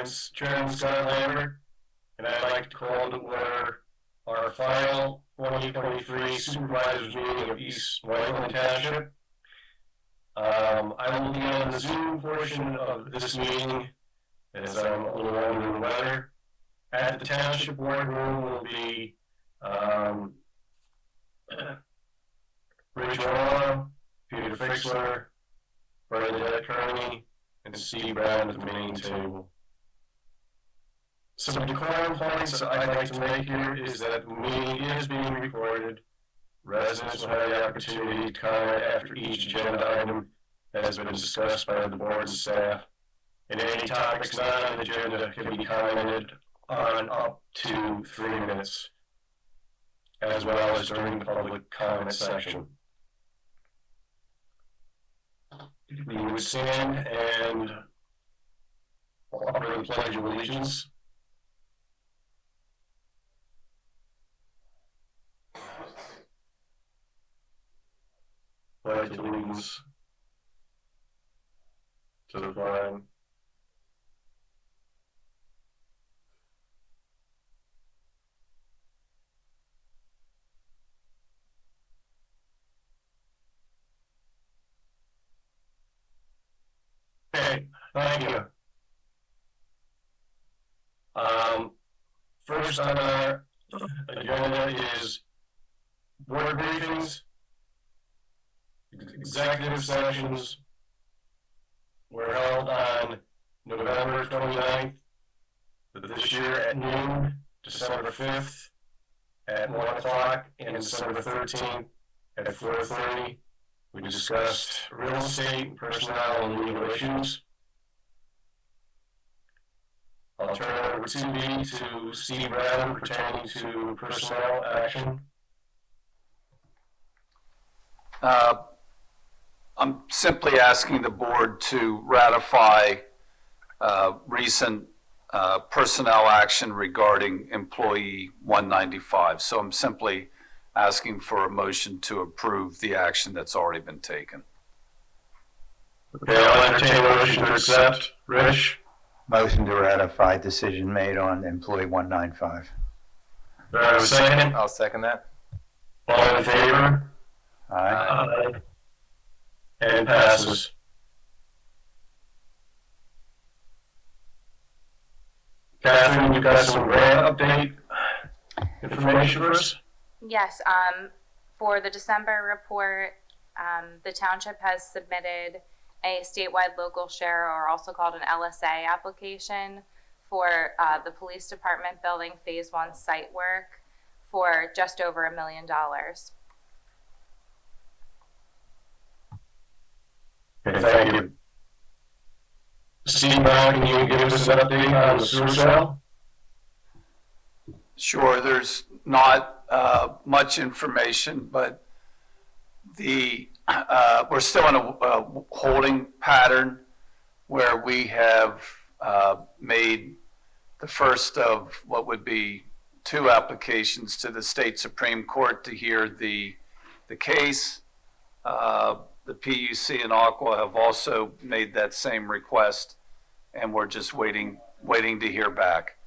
comments, Chairman Scott Lambert, and I'd like to call to order our final 2023 Supervisors meeting of East Whiteland Township. I will be on the Zoom portion of this meeting as I'm a little under the weather. At the Township Boardroom will be Rich Morrow, Peter Fixler, Bernadette Kearney, and Steve Brown at the main table. Some decorum points I'd like to make here is that the meeting is being recorded. Residents will have the opportunity to comment after each agenda item has been discussed by the board and staff. And any topics not on the agenda can be commented on up to 3 minutes, as well as during the public comment section. We would stand and offer the Pledge of Allegiance. Pledge allegiance to the flag Okay, thank you. First on our agenda is board briefings. Executive sessions were held on November 29th of this year at noon, December 5th at 1 o'clock, and December 13th at 4:30. We discussed real estate, personnel, and legal issues. I'll turn it over to Steve Brown pertaining to personnel action. I'm simply asking the board to ratify recent personnel action regarding employee 195. So I'm simply asking for a motion to approve the action that's already been taken. Okay, I'll entertain a motion to accept. Rich? Motion to ratify decision made on employee 195. Do I have a second? I'll second that. All in favor? Aye. Aye. And passes. Catherine, you've got some grant update information for us? Yes, for the December report, the township has submitted a statewide local share, or also called an LSA application, for the police department building phase 1 site work for just over $1 million. Okay, thank you. Steve Brown, can you give us an update on the sewer cell? Sure, there's not much information, but we're still in a holding pattern where we have made the first of what would be 2 applications to the state Supreme Court to hear the case. The PUC and Aqua have also made that same request, and we're just waiting to hear back.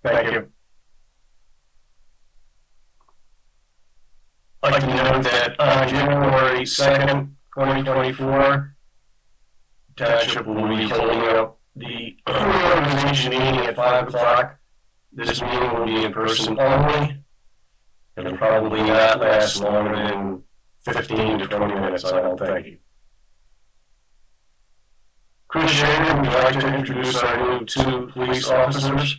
Thank you. I'd like to note that on January 2nd, 2024, Township will be holding up the organization meeting at 5 o'clock. This meeting will be in person only. It'll probably not last longer than 15 to 20 minutes, I don't think. Chris Shaver, would you like to introduce our new 2 police officers?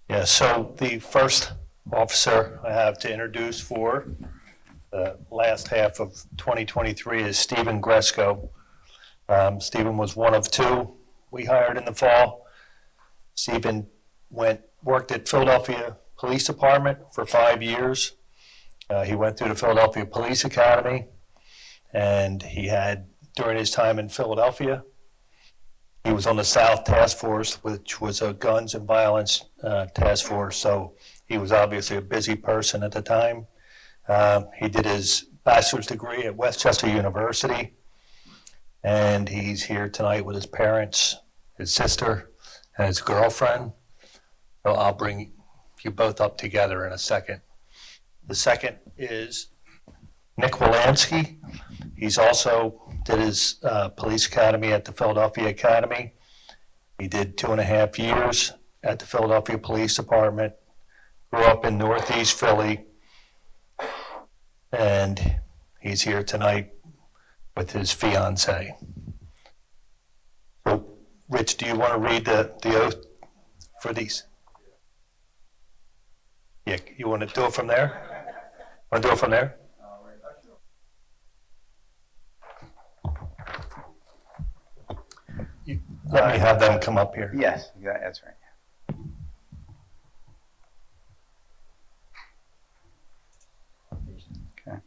Yeah, so the first officer I have to introduce for the last half of 2023 is Stephen Gresco. Stephen was one of 2 we hired in the fall. Stephen worked at Philadelphia Police Department for 5 years. He went through the Philadelphia Police Academy, and he had, during his time in Philadelphia, He was on the South Task Force, which was a guns and violence task force, so he was obviously a busy person at the time. He did his bachelor's degree at Westchester University, and he's here tonight with his parents, his sister, and his girlfriend. So I'll bring you both up together in a second. The second is Nick Wilansky. He's also did his police academy at the Philadelphia Academy. He did 2.5 years at the Philadelphia Police Department, grew up in Northeast Philly, and he's here tonight with his fiance. So, Rich, do you want to read the oath for these? Yeah, you want to do it from there? Want to do it from there? Let me have them come up here. Yes, yeah, that's right. Okay.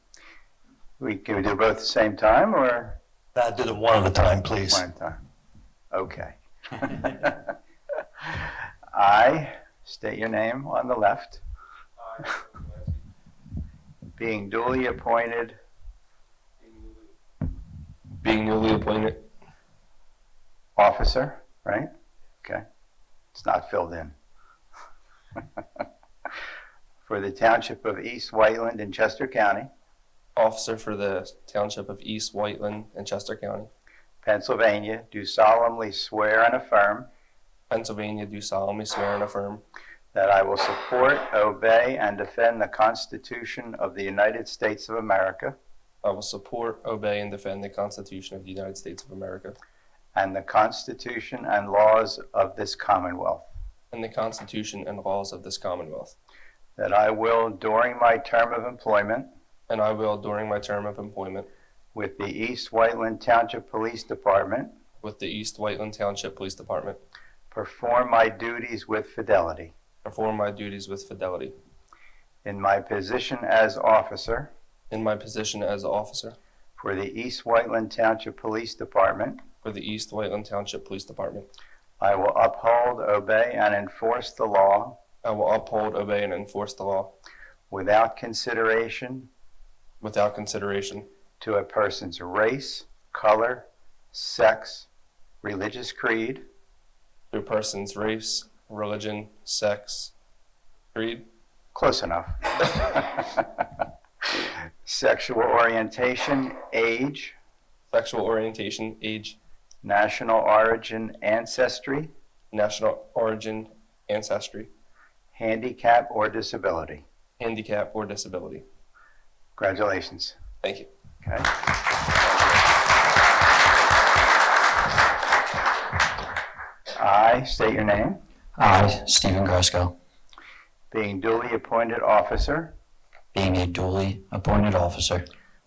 Can we do both at the same time or Do them one at a time, please. one at a time? Okay. I state your name on the left. Being duly appointed officer, right? Okay. It's not filled in. For the Township of East Whiteland in Chester County, officer for the Township of East Whiteland in Chester County, Pennsylvania, do solemnly swear and affirm Pennsylvania, do solemnly swear and affirm that I will support, obey, and defend the Constitution of the United States of America I will support, obey, and defend the Constitution of the United States of America and the Constitution and laws of this Commonwealth, and the Constitution and laws of this Commonwealth, that I will, during my term of employment and I will, during my term of employment with the East Whiteland Township Police Department, with the East Whiteland Township Police Department, perform my duties with fidelity. perform my duties with fidelity. In my position as officer In my position as officer for the East Whiteland Township Police Department, for the East Whiteland Township Police Department, I will uphold, obey, and enforce the law I will uphold, obey, and enforce the law without consideration without consideration to a person's race, color, sex, religious creed, to a person's race, religion, sex, creed, close enough, sexual orientation, age, sexual orientation, age, national origin, ancestry, national origin, ancestry, handicap, or disability. handicap, or disability. Congratulations. Thank you. Okay. I state your name, I, Stephen Gresco, being duly appointed officer being a duly appointed officer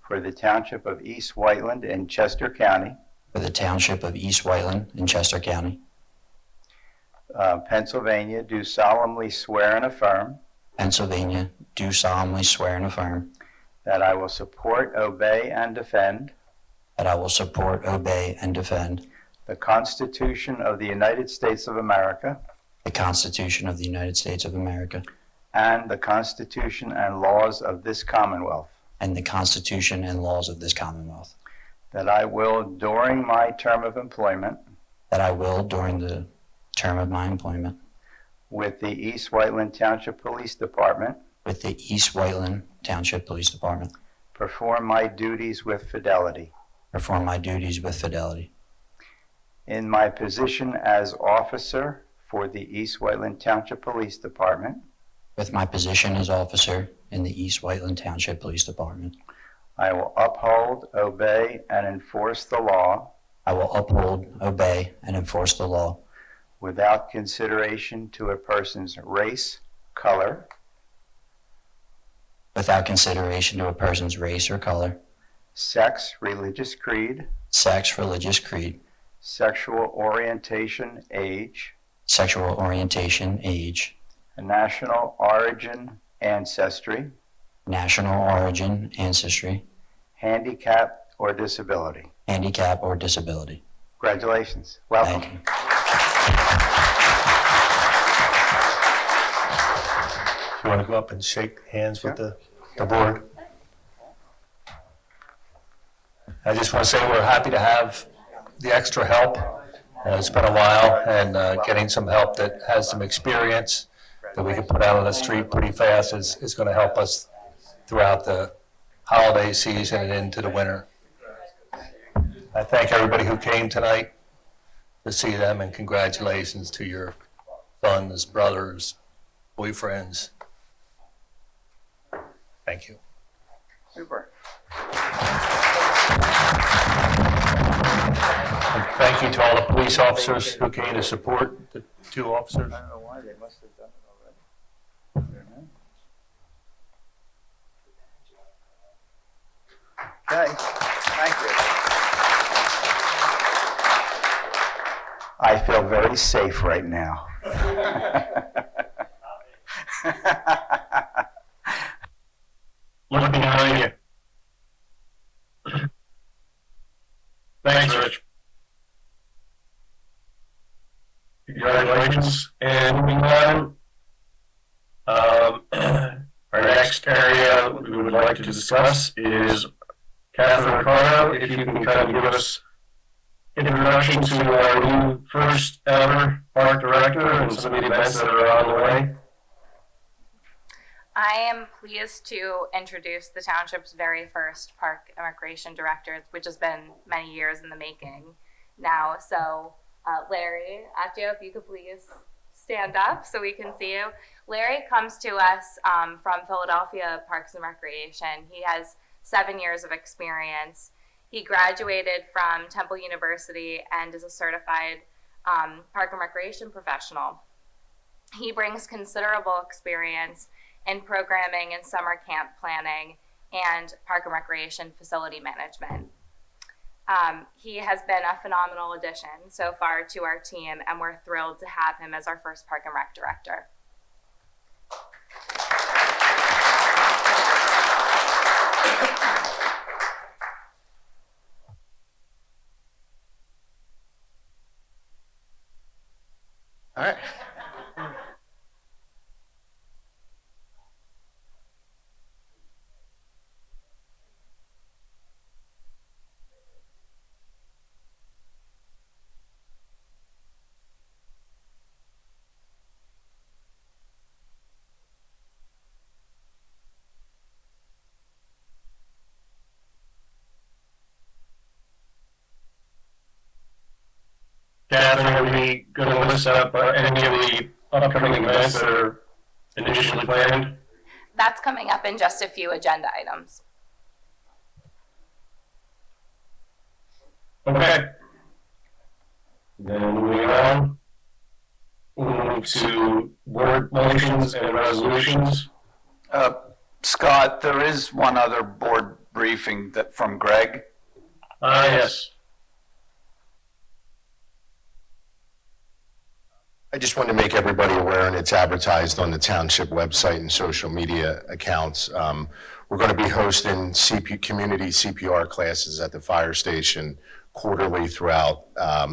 for the Township of East Whiteland in Chester County, for the Township of East Whiteland in Chester County, Pennsylvania, do solemnly swear and affirm Pennsylvania, do solemnly swear and affirm that I will support, obey, and defend that I will support, obey, and defend the Constitution of the United States of America the Constitution of the United States of America and the Constitution and laws of this Commonwealth, and the Constitution and laws of this Commonwealth, that I will, during my term of employment that I will, during the term of my employment with the East Whiteland Township Police Department, with the East Whiteland Township Police Department, perform my duties with fidelity. perform my duties with fidelity. In my position as officer for the East Whiteland Township Police Department, With my position as officer in the East Whiteland Township Police Department, I will uphold, obey, and enforce the law I will uphold, obey, and enforce the law without consideration to a person's race, color, without consideration to a person's race or color, sex, religious creed, sex, religious creed, sexual orientation, age, sexual orientation, age, national origin, ancestry, national origin, ancestry, handicap, or disability. handicap, or disability. Congratulations. Welcome. Thank you. You want to go up and shake hands with the board? I just want to say we're happy to have the extra help. It's been a while, and getting some help that has some experience that we can put out on the street pretty fast is going to help us throughout the holiday season and into the winter. I thank everybody who came tonight to see them, and congratulations to your sons, brothers, boyfriends. Thank you. Super. And thank you to all the police officers who came to support the two officers. I don't know why, they must have done it already. Okay, thank you. I feel very safe right now. Look behind you. Thanks, Rich. Congratulations. And moving on, our next area we would like to discuss is Catherine Ricardo. If you can kind of give us introduction to our new first ever park director and some of the events that are on the way. I am pleased to introduce the township's very first park and recreation director, which has been many years in the making now. So Larry Accio, if you could please stand up so we can see you. Larry comes to us from Philadelphia Parks and Recreation. He has 7 years of experience. He graduated from Temple University and is a certified park and recreation professional. He brings considerable experience in programming and summer camp planning and park and recreation facility management. He has been a phenomenal addition so far to our team, and we're thrilled to have him as our first park and rec director. All right. Catherine, are we going to list up any of the upcoming events that are initially planned? That's coming up in just a few agenda items. Okay. Then moving on, we'll move to board motions and resolutions. Scott, there is one other board briefing that from Greg. Yes. I just wanted to make everybody aware, and it's advertised on the township website and social media accounts. We're going to be hosting community CPR classes at the fire station quarterly throughout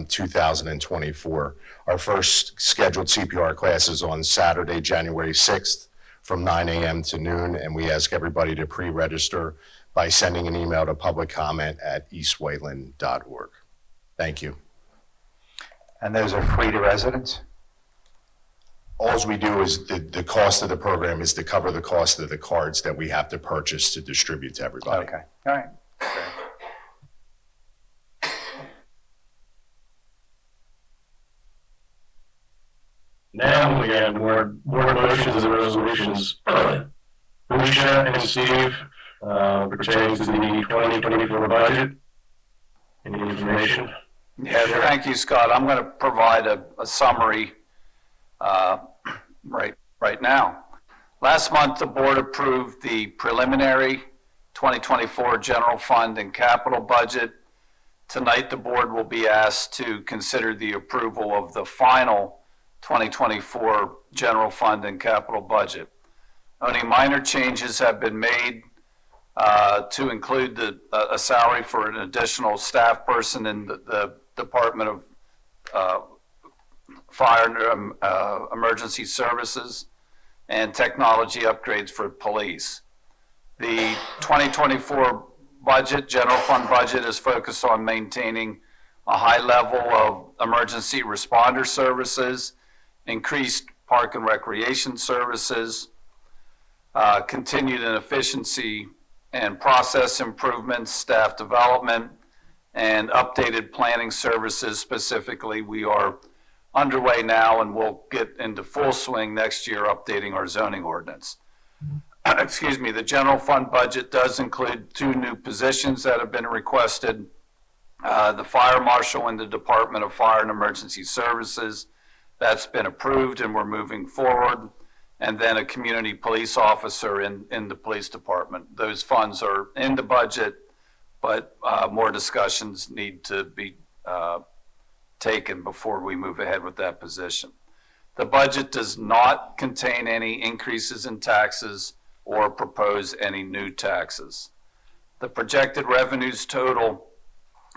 2024. Our first scheduled CPR class is on Saturday, January 6th from 9 a.m. to noon, and we ask everybody to pre-register by sending an email to publiccomment@eastwhiteland.org. Thank you. And those are free to residents? All we do is the cost of the program is to cover the cost of the cards that we have to purchase to distribute to everybody. Okay, all right. Now we have more motions and resolutions. Lucia and Steve, pertaining to the 2024 budget. Any information? Yeah, thank you, Scott. I'm going to provide a summary right now. Last month, the board approved the preliminary 2024 general fund and capital budget. Tonight, the board will be asked to consider the approval of the final 2024 general fund and capital budget. Only minor changes have been made to include a salary for an additional staff person in the Department of Fire and Emergency Services, and technology upgrades for police. The 2024 budget, general fund budget, is focused on maintaining a high level of emergency responder services, increased park and recreation services, continued efficiency and process improvements, staff development, and updated planning services. Specifically, we are underway now and we'll get into full swing next year updating our zoning ordinance. Excuse me, the general fund budget does include 2 new positions that have been requested. The fire marshal in the Department of Fire and Emergency Services, that's been approved and we're moving forward. And then a community police officer in the police department. Those funds are in the budget, but more discussions need to be taken before we move ahead with that position. The budget does not contain any increases in taxes or propose any new taxes. The projected revenues total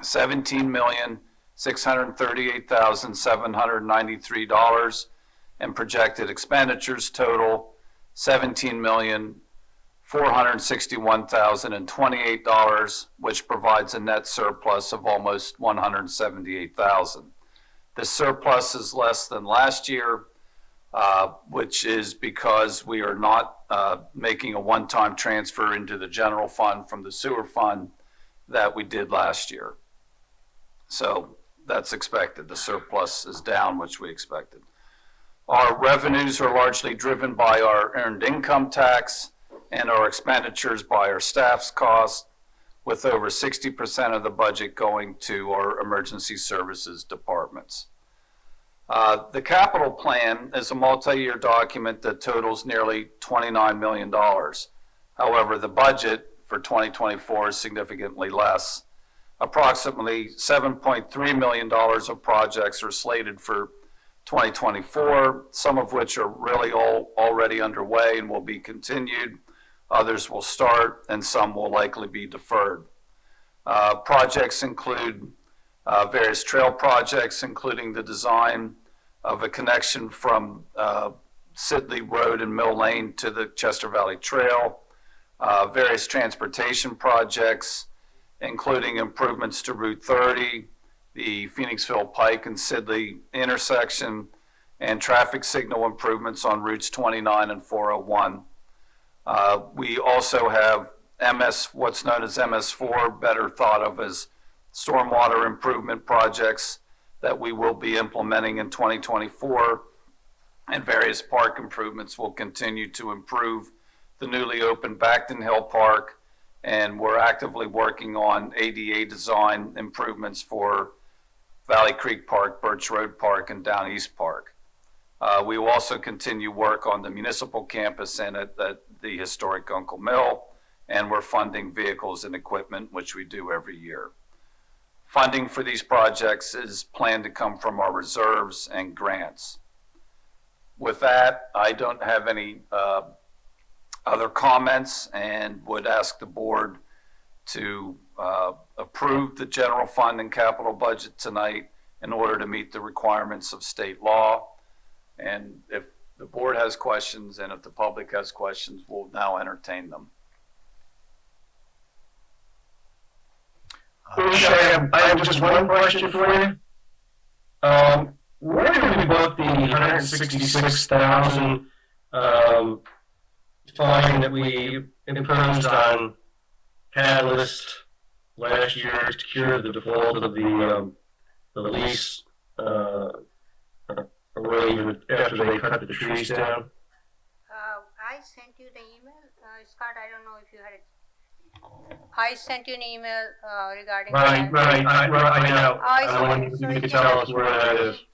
$17,638,793, and projected expenditures total $17,461,028, which provides a net surplus of almost $178,000. This surplus is less than last year, which is because we are not making a one-time transfer into the general fund from the sewer fund that we did last year. So that's expected. The surplus is down, which we expected. Our revenues are largely driven by our earned income tax and our expenditures by our staff's costs, with over 60% of the budget going to our emergency services departments. The capital plan is a multi-year document that totals nearly $29 million. However, the budget for 2024 is significantly less. Approximately $7.3 million of projects are slated for 2024, some of which are really already underway and will be continued. Others will start, and some will likely be deferred. Projects include various trail projects, including the design of a connection from Sidley Road and Mill Lane to the Chester Valley Trail, various transportation projects, including improvements to Route 30, the Phoenixville Pike and Sidley intersection, and traffic signal improvements on routes 29 and 401. We also have what's known as MS4, better thought of as stormwater improvement projects that we will be implementing in 2024, and various park improvements will continue to improve the newly opened Backton Hill Park, and we're actively working on ADA design improvements for Valley Creek Park, Birch Road Park, and Down East Park. We will also continue work on the municipal campus and at the historic Uncle Mill, and we're funding vehicles and equipment, which we do every year. Funding for these projects is planned to come from our reserves and grants. With that, I don't have any other comments and would ask the board to approve the general fund and capital budget tonight in order to meet the requirements of state law. And if the board has questions and if the public has questions, we'll now entertain them. I have just one question for you. Where did we book the $166,000 fine that we imposed on Catalyst last year to cure the default of the lease arrangement after they cut the trees down? I sent you the email, Scott. I don't know if you had it. I sent you an email regarding that. Right, I know. I wonder if you could tell us where that is.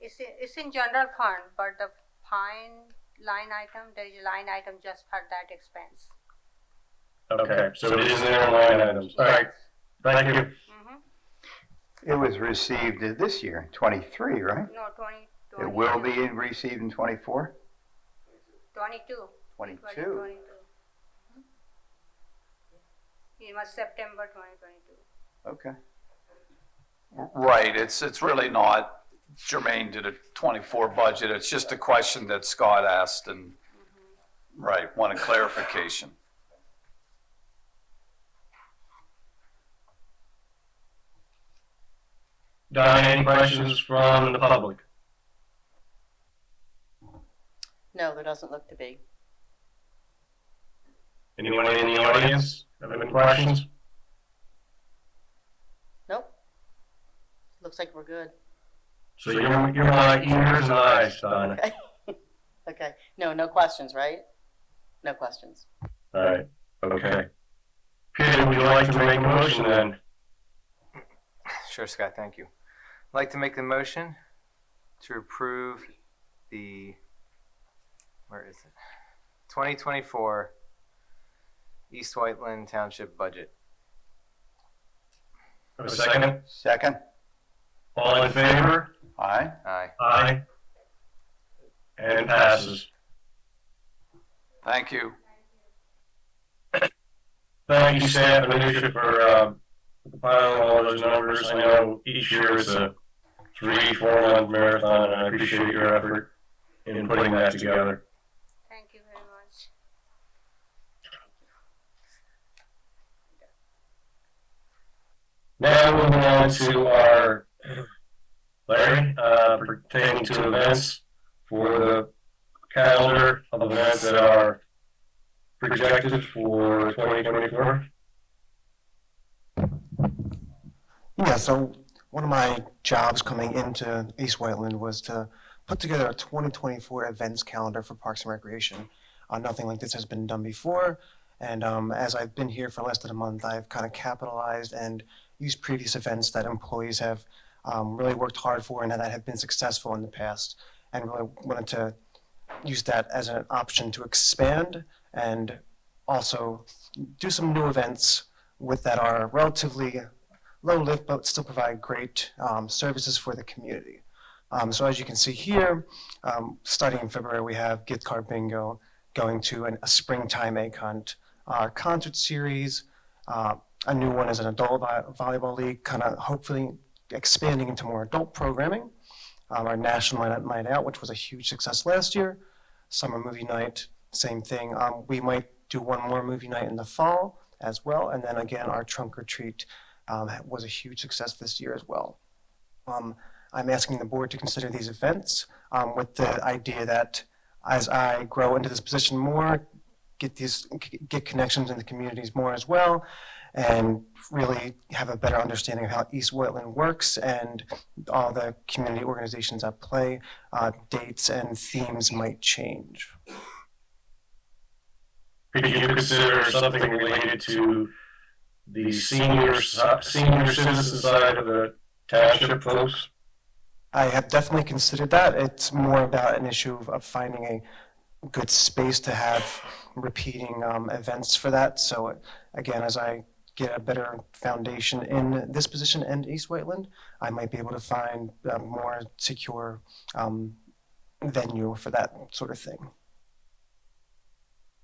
It's in general fund, but the fine line item, there is a line item just for that expense. Okay, so it is in their line items. All right, thank you. Mm-hmm. It was received this year, 23, right? No, 20. It will be received in 24? 22. 22. 22. It was September 2022. Okay. Right, it's really not germane to the 24 budget. It's just a question that Scott asked and, right, wanted clarification. Don, any questions from the public? No, there doesn't look to be. Anyone in the audience have any questions? Nope. Looks like we're good. So you're my ears and eyes, Donna. Okay. Okay. No questions, right? No questions. All right, okay. Peter, would you like to make a motion then? Sure, Scott, thank you. I'd like to make the motion to approve the, where is it? 2024 East Whiteland Township budget. Have a second? Second? All in favor? Aye. Aye. Aye. And passes. Thank you. Thank you, staff and leadership, for compiling all those numbers. I know each year is a 3-4 month marathon, and I appreciate your effort in putting that together. Thank you very much. Now moving on to our, Larry, pertaining to events for the calendar of events that are projected for 2024. Yeah, so one of my jobs coming into East Whiteland was to put together a 2024 events calendar for Parks and Recreation. Nothing like this has been done before, and as I've been here for less than a month, I've kind of capitalized and used previous events that employees have really worked hard for and that have been successful in the past, and really wanted to use that as an option to expand and also do some new events with that are relatively low lift but still provide great services for the community. So as you can see here, starting in February, we have gift card bingo, going to a springtime egg hunt, our concert series, a new one is an adult volleyball league, kind of hopefully expanding into more adult programming. Our national night out, which was a huge success last year. Summer movie night, same thing. We might do one more movie night in the fall as well. And then again, our trunk or treat was a huge success this year as well. I'm asking the board to consider these events with the idea that as I grow into this position more, get connections in the communities more as well, and really have a better understanding of how East Whiteland works and all the community organizations at play, dates and themes might change. Could you consider something related to the senior citizen side of the township folks? I have definitely considered that. It's more about an issue of finding a good space to have repeating events for that. So again, as I get a better foundation in this position and East Whiteland, I might be able to find a more secure venue for that sort of thing.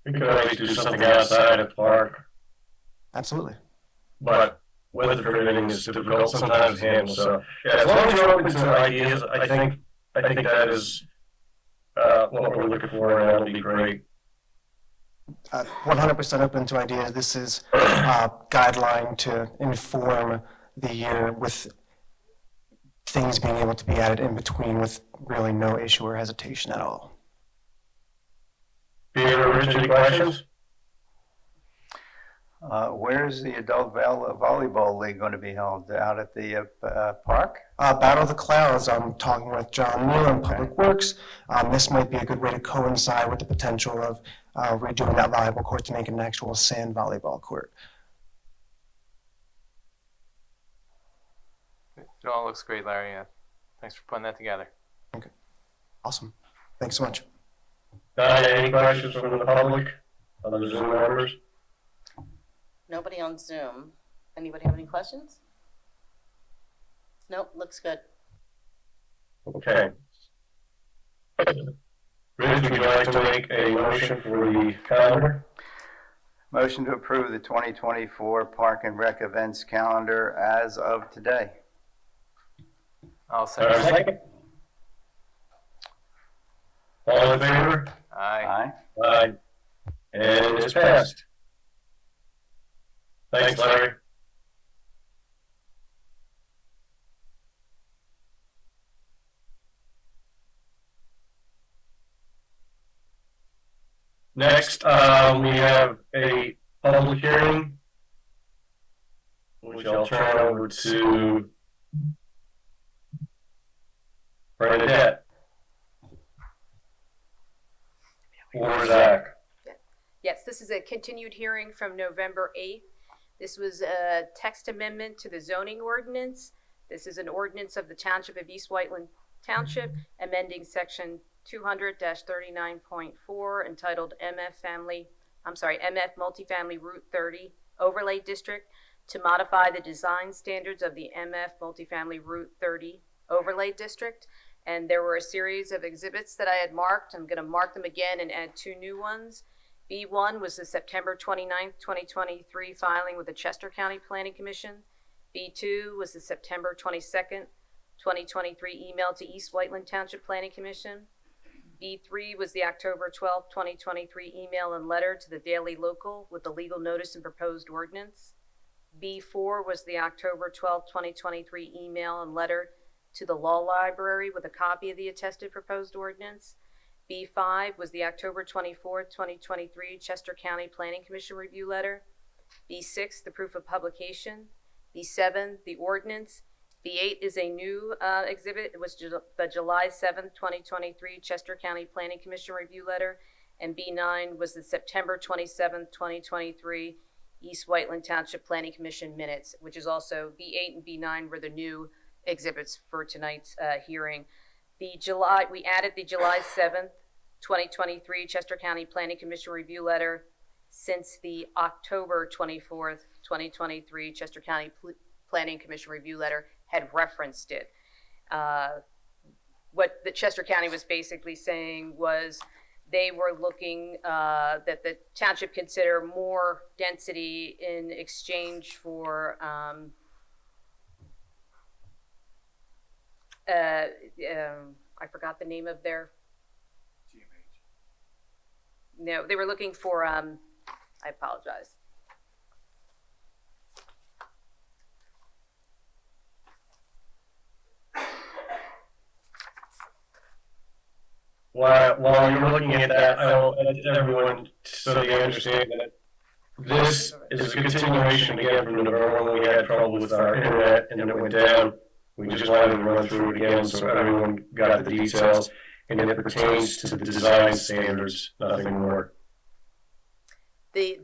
We could always do something outside of the park, Absolutely. but weather permitting is difficult sometimes to handle. So, yeah, as long as you're open to ideas, I think that is what we're looking for, and that'll be great. 100% open to ideas. This is a guideline to inform the year with things being able to be added in between with really no issue or hesitation at all. Peter, Rich, any questions? Where's the adult volleyball league going to be held? Out at the park? Battle of the Clouds, I'm talking with John Neal in Public Works. This might be a good way to coincide with the potential of redoing that volleyball court to make an actual sand volleyball court. It all looks great, Larry. Thanks for putting that together. Okay. Awesome. Thanks so much. Any questions from the public, other Zoom members? Nobody on Zoom. Anybody have any questions? Nope, looks good. Okay. Rich, would you like to make a motion for the calendar? Motion to approve the 2024 Park and Rec events calendar as of today. I'll Is there a second. second? All in favor? Aye. Aye. Aye. And it's passed. Thanks, Larry. Next, we have a public hearing, which I'll turn over to Bernadette. Or Zach. Yes, this is a continued hearing from November 8th. This was a text amendment to the zoning ordinance. This is an ordinance of the Township of East Whiteland Township, amending section 200-39.4 entitled MF Multifamily Route 30 Overlay District to modify the design standards of the MF Multifamily Route 30 Overlay District. And there were a series of exhibits that I had marked. I'm going to mark them again and add 2 new ones. B1 was the September 29th, 2023 filing with the Chester County Planning Commission. B2 was the September 22nd, 2023 email to East Whiteland Township Planning Commission. B3 was the October 12th, 2023 email and letter to the Daily Local with the legal notice and proposed ordinance. B4 was the October 12th, 2023 email and letter to the Law Library with a copy of the attested proposed ordinance. B5 was the October 24th, 2023 Chester County Planning Commission review letter. B6, the proof of publication. B7, the ordinance. B8 is a new exhibit. It was the July 7th, 2023 Chester County Planning Commission review letter. And B9 was the September 27th, 2023 East Whiteland Township Planning Commission minutes, which is also B8 and B9 were the new exhibits for tonight's hearing. We added the July 7th, 2023 Chester County Planning Commission review letter since the October 24th, 2023 Chester County Planning Commission review letter had referenced it. What the Chester County was basically saying was they were looking that the township consider more density in exchange for I forgot the name of their. No, they were looking for. I apologize. While you're looking at that, I will add to everyone so they understand that this is a continuation again from November when we had trouble with our internet and it went down. We just wanted to run through it again so everyone got the details, and it pertains to the design standards, nothing more. The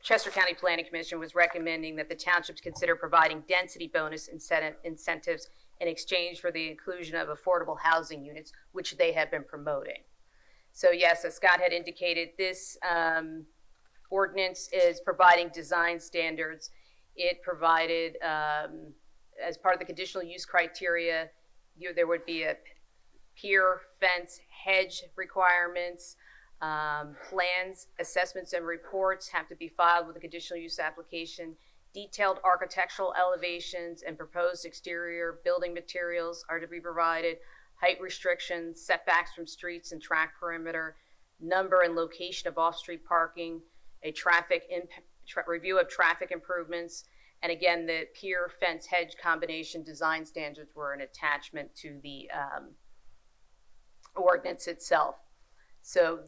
Chester County Planning Commission was recommending that the townships consider providing density bonus incentives in exchange for the inclusion of affordable housing units, which they have been promoting. So yes, as Scott had indicated, this ordinance is providing design standards. It provided, as part of the conditional use criteria, there would be a pier, fence, hedge requirements, plans, assessments, and reports have to be filed with a conditional use application. Detailed architectural elevations and proposed exterior building materials are to be provided. Height restrictions, setbacks from streets and track perimeter, number and location of off-street parking, a review of traffic improvements, and again, the pier, fence, hedge combination design standards were an attachment to the ordinance itself. So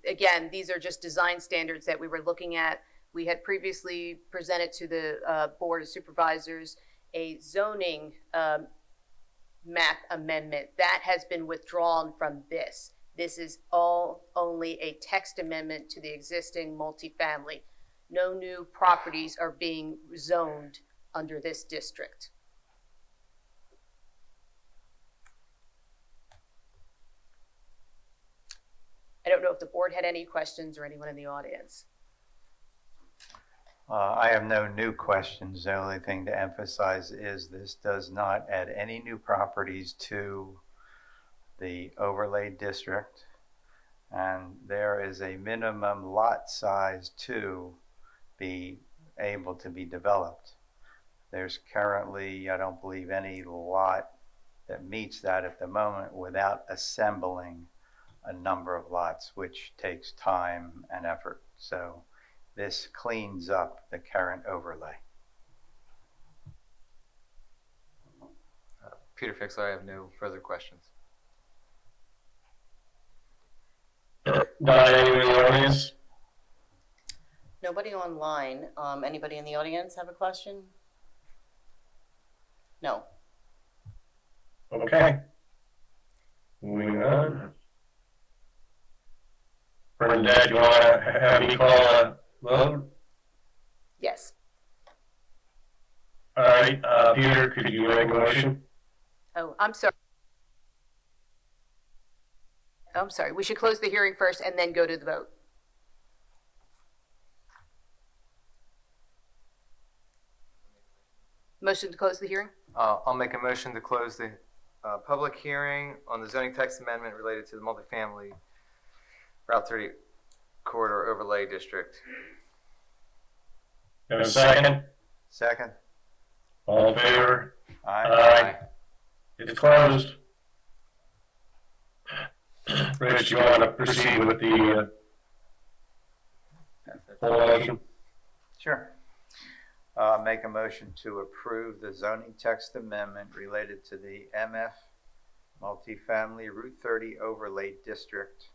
again, these are just design standards that we were looking at. We had previously presented to the Board of Supervisors a zoning map amendment. That has been withdrawn from this. This is only a text amendment to the existing multifamily. No new properties are being zoned under this district. I don't know if the board had any questions or anyone in the audience. I have no new questions. The only thing to emphasize is this does not add any new properties to the overlay district. And there is a minimum lot size to be able to be developed. There's currently, I don't believe, any lot that meets that at the moment without assembling a number of lots, which takes time and effort. So this cleans up the current overlay. Peter Fixler, I have no further questions. Not anyone in the audience? Nobody online. Anybody in the audience have a question? No. Okay. Moving on. Bernadette, you want to have me call a vote? Yes. All right, Peter, could you make a motion? Oh, I'm sorry. I'm sorry. We should close the hearing first and then go to the vote. Motion to close the hearing? I'll make a motion to close the public hearing on the zoning text amendment related to the multifamily Route 30 corridor overlay district. Have a second? Second. All in favor? Aye. It's closed. Rich, you want to proceed with the full motion? Sure. Make a motion to approve the zoning text amendment related to the MF multifamily Route 30 overlay district,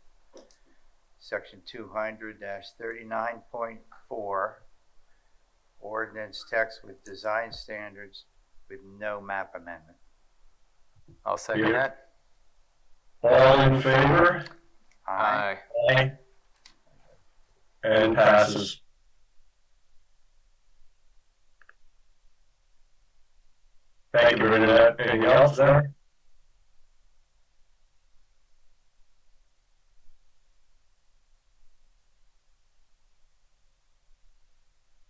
section 200-39.4, ordinance text with design standards with no map amendment. I'll second Peter? that. All in favor? Aye. Aye. And passes. Thank you, Bernadette. Anything else there?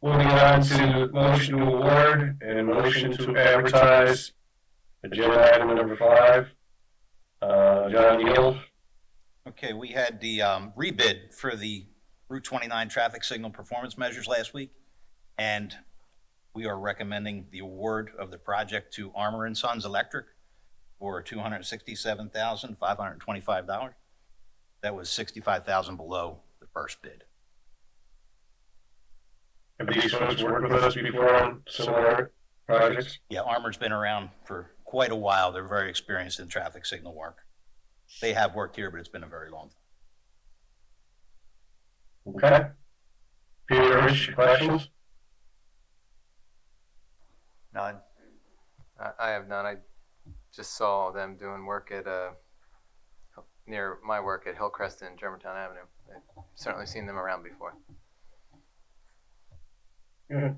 Moving on to motion to award and motion to advertise agenda item number 5. John Neal. Okay, we had the rebid for the Route 29 traffic signal performance measures last week, and we are recommending the award of the project to Armour and Sons Electric for $267,525. That was $65,000 below the first bid. Have these folks worked with us before on similar projects? Yeah, Armour's been around for quite a while. They're very experienced in traffic signal work. They have worked here, but it's been a very long time. Okay. Peter, Rich, questions? None. I have none. I just saw them doing work at near my work at Hillcrest and Germantown Avenue. I've certainly seen them around before. Good.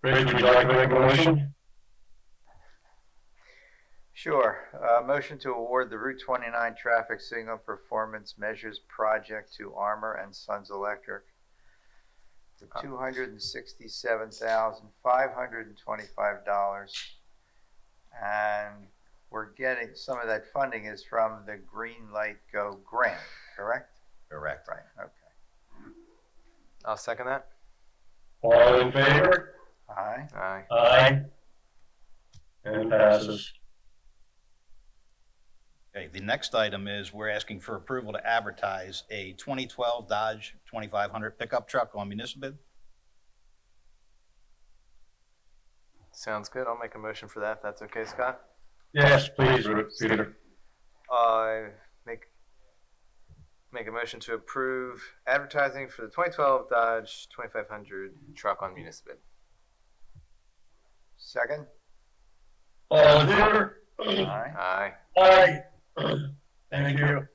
Rich, would you like to make a motion? Sure. Motion to award the Route 29 traffic signal performance measures project to Armour and Sons Electric for $267,525. And we're getting, some of that funding is from the Green Light Go grant, correct? Correct. Right, okay. I'll second that. All in favor? Aye. Aye. Aye. And passes. Okay, the next item is we're asking for approval to advertise a 2012 Dodge 2500 pickup truck on municipal bid. Sounds good. I'll make a motion for that. If that's okay, Scott. Yes, please, Peter. Make a motion to approve advertising for the 2012 Dodge 2500 truck on municipal bid. Second? All in favor? Aye. Aye. Aye. Thank you.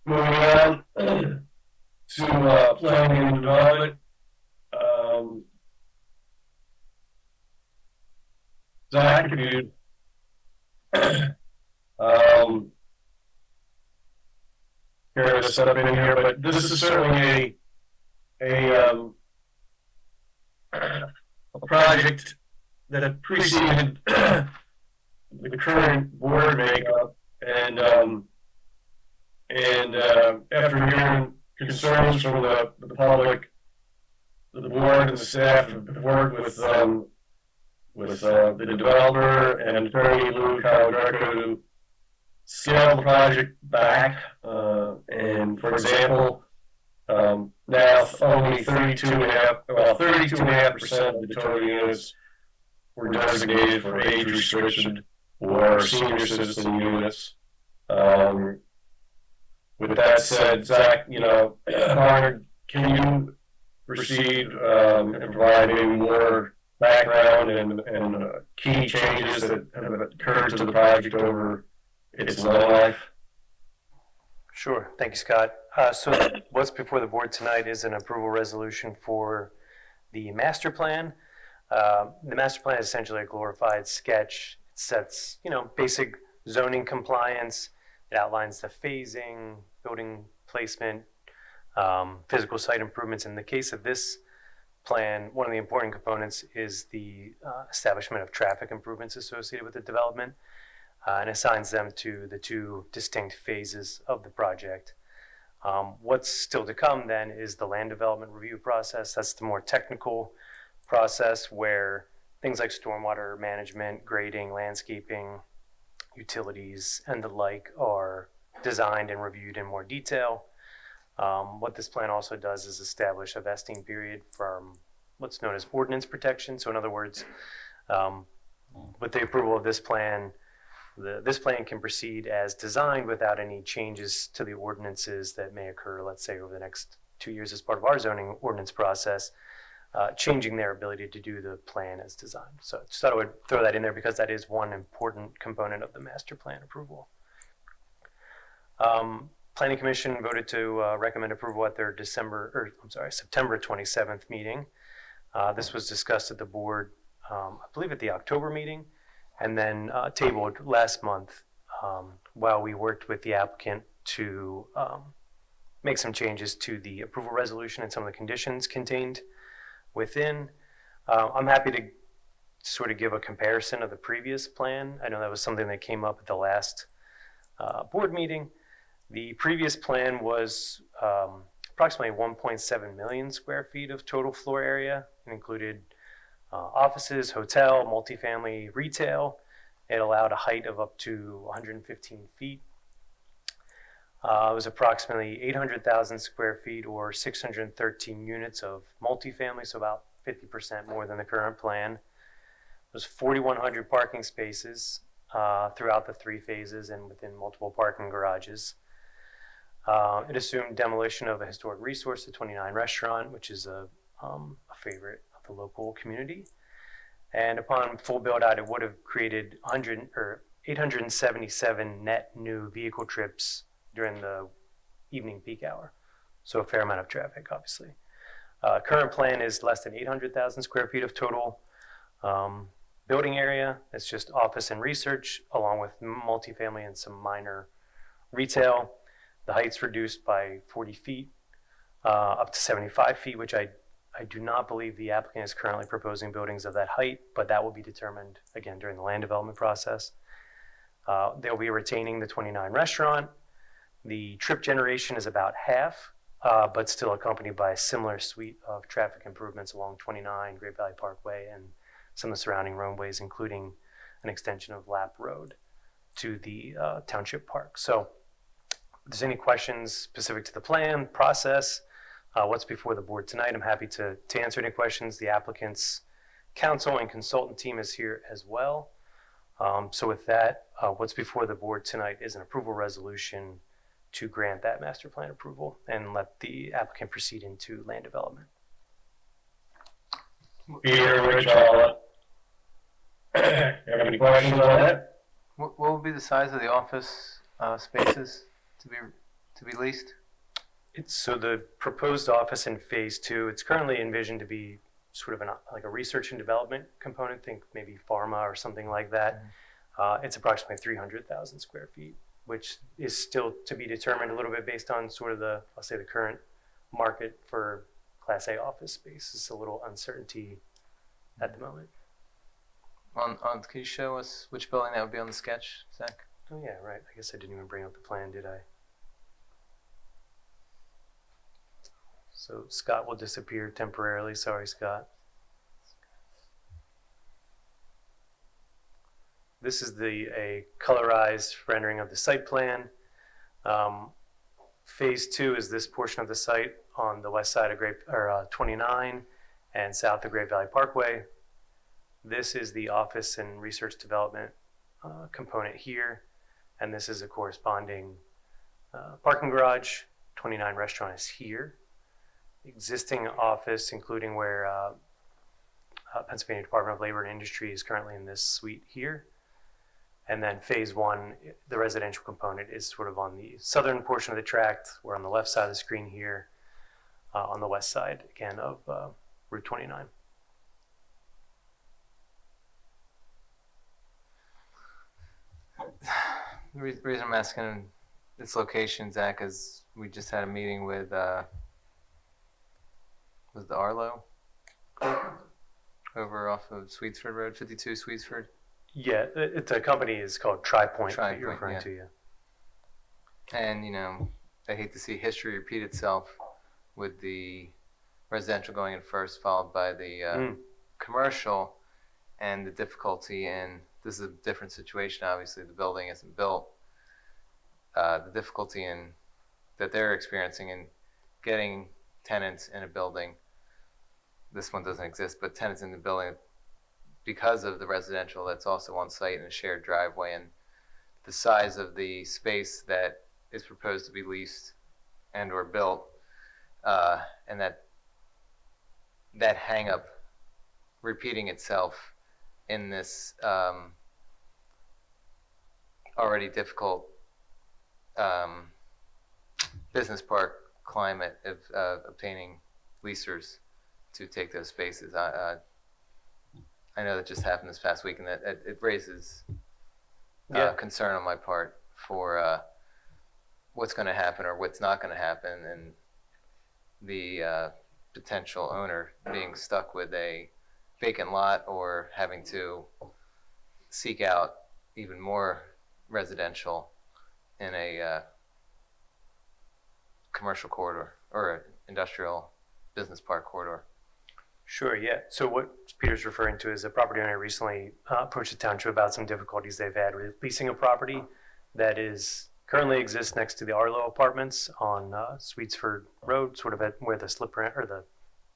Moving on to planning and development. Zach, if you carry this up in here, but this is certainly a project that preceded the current board makeup, and after hearing concerns from the public, the board and the staff have worked with the developer and attorney Lou Caladreco to scale the project back. And for example, now only 32.5% of the total units were designated for age restricted or senior citizen units. With that said, Zach, Barnard, can you proceed and provide maybe more background and key changes that have occurred to the project over its long life? Sure. Thank you, Scott. So what's before the board tonight is an approval resolution for the master plan. The master plan is essentially a glorified sketch. It sets, basic zoning compliance. It outlines the phasing, building placement, physical site improvements. In the case of this plan, one of the important components is the establishment of traffic improvements associated with the development, and assigns them to the two distinct phases of the project. What's still to come then is the land development review process. That's the more technical process where things like stormwater management, grading, landscaping, utilities, and the like are designed and reviewed in more detail. What this plan also does is establish a vesting period from what's known as ordinance protection. So in other words, with the approval of this plan, this plan can proceed as designed without any changes to the ordinances that may occur, let's say, over the next 2 years as part of our zoning ordinance process, changing their ability to do the plan as designed. So I just thought I would throw that in there because that is one important component of the master plan approval. Planning Commission voted to recommend approval at their September 27th meeting. This was discussed at the board, I believe at the October meeting, and then tabled last month while we worked with the applicant to make some changes to the approval resolution and some of the conditions contained within. I'm happy to sort of give a comparison of the previous plan. I know that was something that came up at the last board meeting. The previous plan was approximately 1.7 million square feet of total floor area. It included offices, hotel, multifamily, retail. It allowed a height of up to 115 feet. It was approximately 800,000 square feet or 613 units of multifamily, so about 50% more than the current plan. It was 4,100 parking spaces throughout the three phases and within multiple parking garages. It assumed demolition of a historic resource, the 29 restaurant, which is a favorite of the local community. And upon full build out, it would have created 877 net new vehicle trips during the evening peak hour. So a fair amount of traffic, obviously. Current plan is less than 800,000 square feet of total building area. It's just office and research, along with multifamily and some minor retail. The height's reduced by 40 feet, up to 75 feet, which I do not believe the applicant is currently proposing buildings of that height, but that will be determined, again, during the land development process. They'll be retaining the 29 restaurant. The trip generation is about half, but still accompanied by a similar suite of traffic improvements along 29, Great Valley Parkway, and some of the surrounding roadways, including an extension of Lap Road to the Township Park. So if there's any questions specific to the plan, process, what's before the board tonight, I'm happy to answer any questions. The applicant's counsel and consultant team is here as well. So with that, what's before the board tonight is an approval resolution to grant that master plan approval and let the applicant proceed into land development. Peter, Rich, have any questions on that? What will be the size of the office spaces to be leased? So the proposed office in phase 2, it's currently envisioned to be sort of like a research and development component, think maybe pharma or something like that. It's approximately 300,000 square feet, which is still to be determined a little bit based on sort of the current market for Class A office space. It's a little uncertainty at the moment. Can you show us which building that would be on the sketch, Zach? Oh yeah, right. I guess I didn't even bring up the plan, did I? So Scott will disappear temporarily. Sorry, Scott. This is a colorized rendering of the site plan. Phase 2 is this portion of the site on the west side of 29 and south of Great Valley Parkway. This is the office and research development component here, and this is a corresponding parking garage. 29 restaurant is here. Existing office, including where Pennsylvania Department of Labor and Industry is currently in this suite here. And then phase 1, the residential component, is sort of on the southern portion of the tract. We're on the left side of the screen here, on the west side, again, of Route 29. The reason I'm asking this location, Zach, is we just had a meeting with, was the Arlo over off of Sweetsford Road, 52 Sweetsford? Yeah, the company is called TriPoint that you're TriPoint, referring yeah. to, yeah. And, you know, I hate to see history repeat itself with the residential going in first, followed by the commercial, and the difficulty in, this is a different situation, obviously, the building isn't built. The difficulty in that they're experiencing in getting tenants in a building. This one doesn't exist, but tenants in the building because of the residential that's also on site and a shared driveway, and the size of the space that is proposed to be leased and or built, and that hang up repeating itself in this already difficult business park climate of obtaining leasers to take those spaces. I know that just happened this past week, and that it raises concern on my part for what's going to happen or what's not going to happen, and the potential owner being stuck with a vacant lot or having to seek out even more residential in a commercial corridor or industrial business park corridor. Sure, yeah. So what Peter's referring to is a property owner recently approached the township about some difficulties they've had with leasing a property that currently exists next to the Arlo Apartments on Sweetsford Road, sort of at where the slip ramp or the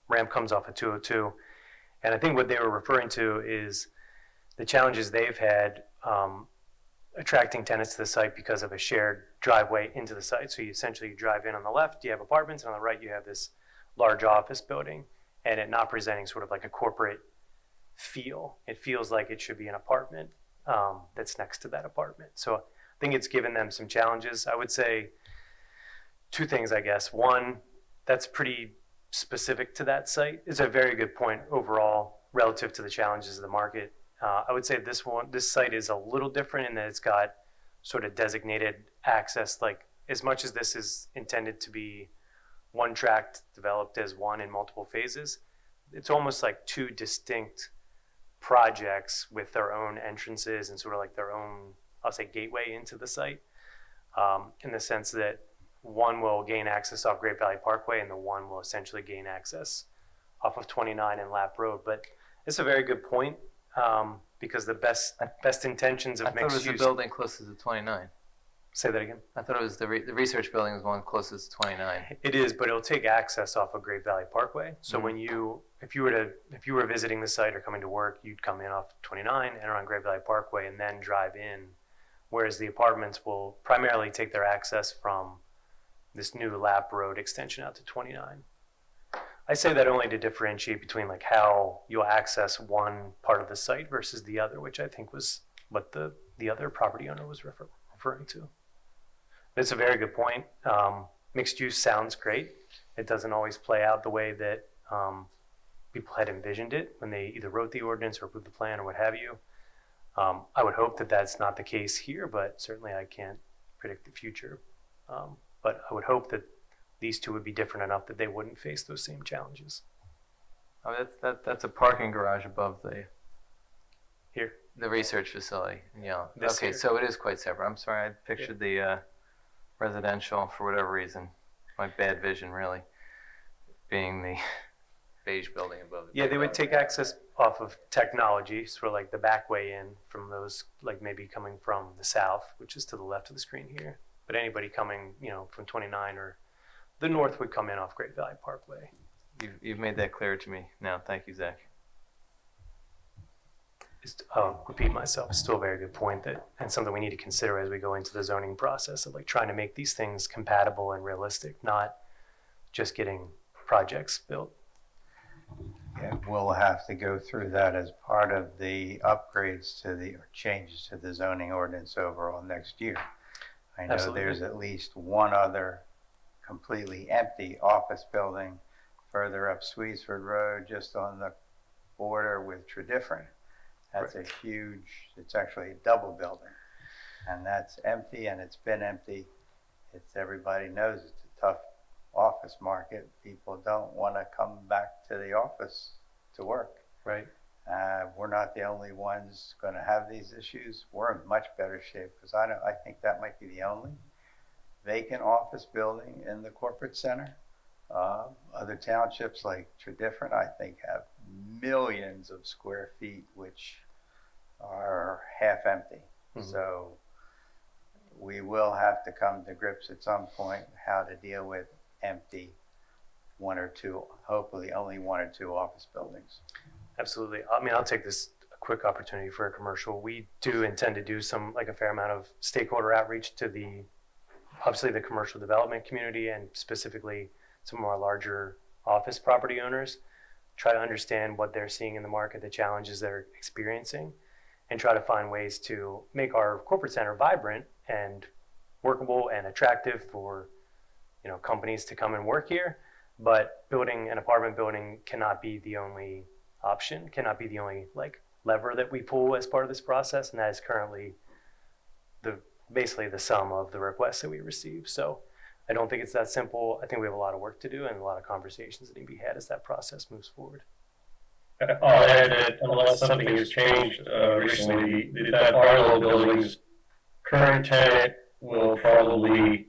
ramp comes off at 202. And I think what they were referring to is the challenges they've had attracting tenants to the site because of a shared driveway into the site. So you essentially drive in on the left, you have apartments, and on the right you have this large office building, and it not presenting sort of like a corporate feel. It feels like it should be an apartment that's next to that apartment. So I think it's given them some challenges. I would say two things, I guess. One, that's pretty specific to that site. It's a very good point overall relative to the challenges of the market. I would say this site is a little different in that it's got sort of designated access, like as much as this is intended to be one tract developed as one in multiple phases, it's almost like two distinct projects with their own entrances and sort of like their own, I'll say, gateway into the site, in the sense that one will gain access off Great Valley Parkway and the one will essentially gain access off of 29 and Lap Road. But it's a very good point, because the best intentions of mixed use. I thought it was the building closest to 29. Say that again? I thought it was the research building was one closest to 29. It is, but it'll take access off of Great Valley Parkway. So when if you were visiting the site or coming to work, you'd come in off 29, enter on Great Valley Parkway, and then drive in. Whereas the apartments will primarily take their access from this new Lap Road extension out to 29. I say that only to differentiate between like how you'll access one part of the site versus the other, which I think was what the other property owner was referring to. It's a very good point. Mixed use sounds great. It doesn't always play out the way that people had envisioned it when they either wrote the ordinance or approved the plan or what have you. I would hope that that's not the case here, but certainly I can't predict the future. But I would hope that these two would be different enough that they wouldn't face those same challenges. Oh, that's a parking garage above Here. The research facility. Yeah. This Okay, here. so it is quite separate. I'm sorry, I pictured the residential for whatever reason. My bad vision, really. being the beige building above the. Yeah, they would take access off of technology, sort of like the back way in from those, like maybe coming from the south, which is to the left of the screen here. But anybody coming, from 29 or the north would come in off Great Valley Parkway. You've made that clear to me now. Thank you, Zach. Repeat myself, it's still a very good point and something we need to consider as we go into the zoning process of like trying to make these things compatible and realistic, not just getting projects built. Yeah, we'll have to go through that as part of the upgrades or changes to the zoning ordinance overall next year. I know Absolutely. There's at least one other completely empty office building further up Swedesford Road, just on the border with Tredyffrin. That's a huge, it's actually a double building. And that's empty, and it's been empty. Everybody knows it's a tough office market. People don't want to come back to the office to work. Right. We're not the only ones going to have these issues. We're in much better shape because I think that might be the only vacant office building in the corporate center. Other townships like Tredyffrin, I think, have millions of square feet, which are half empty. Mm-hmm. So we will have to come to grips at some point how to deal with empty one or two, hopefully only one or two office buildings. Absolutely. I mean, I'll take this a quick opportunity for a commercial. We do intend to do a fair amount of stakeholder outreach to obviously the commercial development community and specifically some of our larger office property owners, try to understand what they're seeing in the market, the challenges they're experiencing, and try to find ways to make our corporate center vibrant and workable and attractive for companies to come and work here. But building an apartment building cannot be the only option, cannot be the only lever that we pull as part of this process, and that is currently basically the sum of the requests that we receive. So I don't think it's that simple. I think we have a lot of work to do and a lot of conversations that need to be had as that process moves forward. I'll add that unless something has changed recently, that Arlo building's current tenant will probably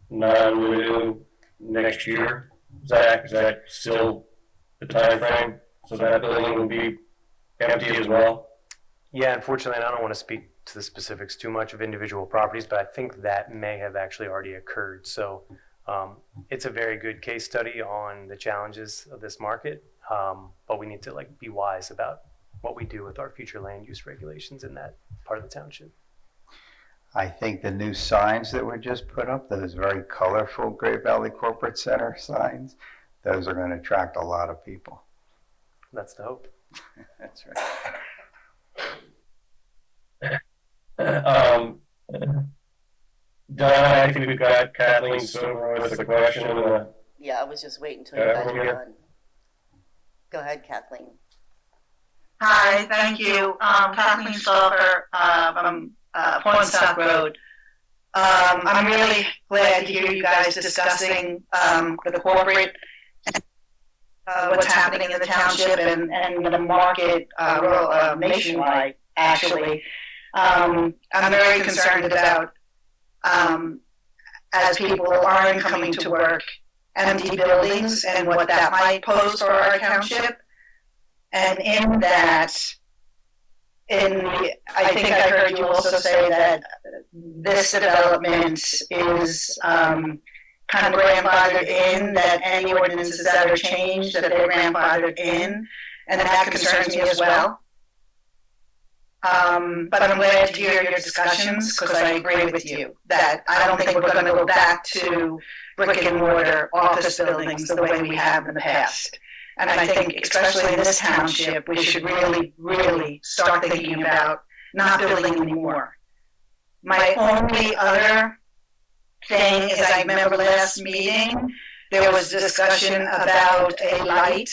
non-renew next year. Zach, is that still the time frame? So that building will be empty as well? Yeah, unfortunately, and I don't want to speak to the specifics too much of individual properties, but I think that may have actually already occurred. So it's a very good case study on the challenges of this market, but we need to be wise about what we do with our future land use regulations in that part of the township. I think the new signs that were just put up, those very colorful Great Valley Corporate Center signs, those are going to attract a lot of people. That's the hope. That's right. Don, I think we've got Kathleen Silver with a question. Yeah, I was just waiting until you guys were done. Go ahead, Kathleen. Hi, thank you. Kathleen Silver from Pornstock Road. I'm really glad to hear you guys discussing the corporate, what's happening in the township and the market nationwide, actually. I'm very concerned about, as people aren't coming to work, empty buildings and what that might pose for our township. And in that, I think I heard you also say that this development is kind of grandfathered in, that any ordinances that are changed, that they're grandfathered in, and that concerns me as well. But I'm glad to hear your discussions because I agree with you that I don't think we're going to go back to brick and mortar office buildings the way we have in the past. And I think, especially in this township, we should really, really start thinking about not building anymore. My only other thing is I remember last meeting, there was discussion about a light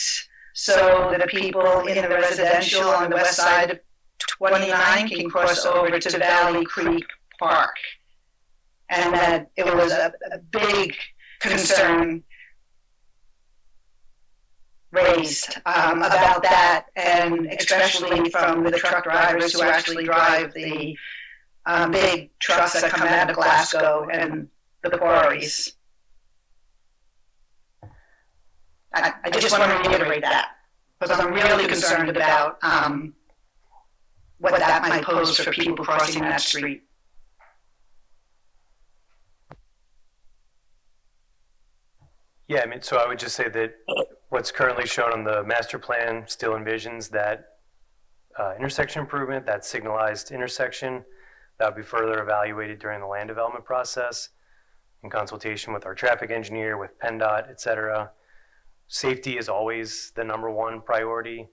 so the people in the residential on the west side of 29 can cross over to Valley Creek Park. And that it was a big concern raised about that, and especially from the truck drivers who actually drive the big trucks that come out of Glasgow and the quarries. I just want to reiterate that, because I'm really concerned about what that might pose for people crossing that street. Yeah, I mean, so I would just say that what's currently shown on the master plan still envisions that intersection improvement, that signalized intersection, that would be further evaluated during the land development process in consultation with our traffic engineer, with PennDOT, et cetera. Safety is always the number one priority.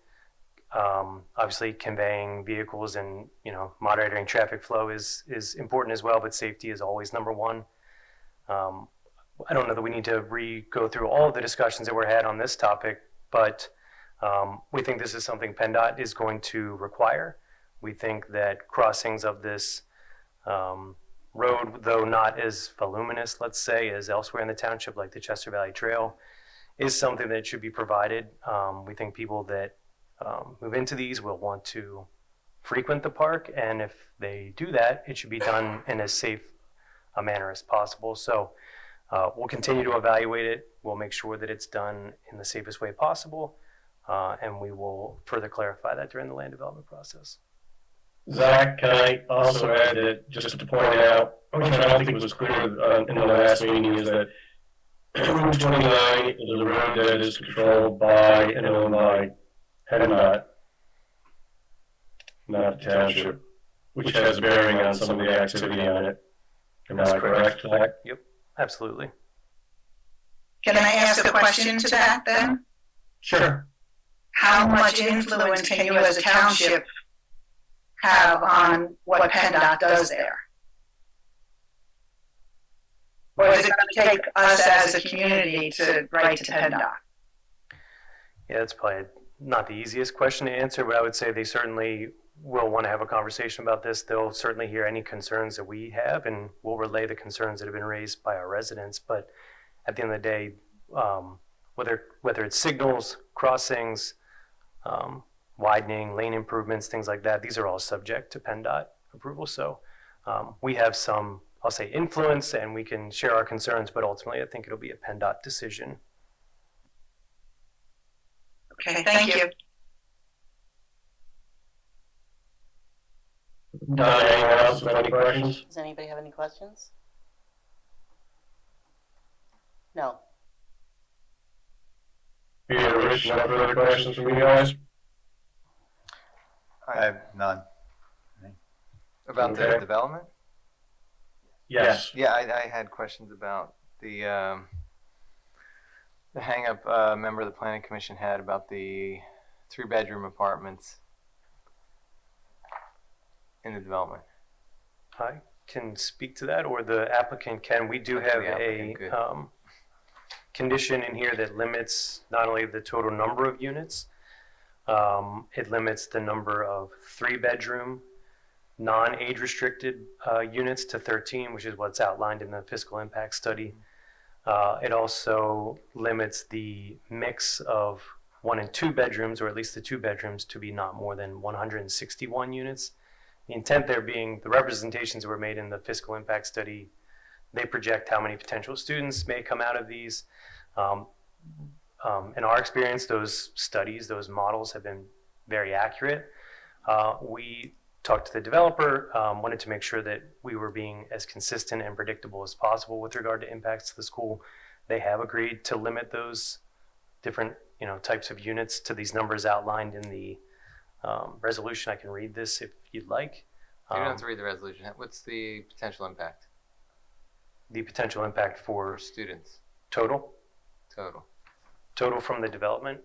Obviously, conveying vehicles and moderating traffic flow is important as well, but safety is always number one. I don't know that we need to go through all of the discussions that were had on this topic, but we think this is something PennDOT is going to require. We think that crossings of this road, though not as voluminous, let's say, as elsewhere in the township, like the Chester Valley Trail, is something that should be provided. We think people that move into these will want to frequent the park, and if they do that, it should be done in as safe a manner as possible. So we'll continue to evaluate it. We'll make sure that it's done in the safest way possible, and we will further clarify that during the land development process. Zach, can I also add that, just to point out, which I don't think was clear in the last meeting, is that Route 29 is a road that is controlled by and owned by PennDOT, not the township, which has a bearing on some of the activity on it. Am I correct, Zach? Yep, absolutely. Can I ask a question to that then? Sure. How much influence can you as a township have on what PennDOT does there? Or is it going to take us as a community to write to PennDOT? Yeah, that's probably not the easiest question to answer, but I would say they certainly will want to have a conversation about this. They'll certainly hear any concerns that we have, and we'll relay the concerns that have been raised by our residents. But at the end of the day, whether it's signals, crossings, widening, lane improvements, things like that, these are all subject to PennDOT approval. So we have some, I'll say, influence, and we can share our concerns, but ultimately I think it'll be a PennDOT decision. Okay, thank you. Anyone else with any questions? Does anybody have any questions? No. Peter, Rich, no further questions from you guys? I have none. About the development? Yes. Yeah, I had questions about the hang-up a member of the planning commission had about the 3-bedroom apartments in the development. I can speak to that, or the applicant can. We do have a condition in here that limits not only the total number of units, it limits the number of 3-bedroom, non-age restricted units to 13, which is what's outlined in the fiscal impact study. It also limits the mix of 1 and 2 bedrooms, or at least the 2 bedrooms, to be not more than 161 units. The intent there being the representations that were made in the fiscal impact study, they project how many potential students may come out of these. In our experience, those studies, those models have been very accurate. We talked to the developer, wanted to make sure that we were being as consistent and predictable as possible with regard to impacts to the school. They have agreed to limit those different types of units to these numbers outlined in the resolution. I can read this if you'd like. You don't have to read the resolution. What's the potential impact? The potential impact for students. Total from the development.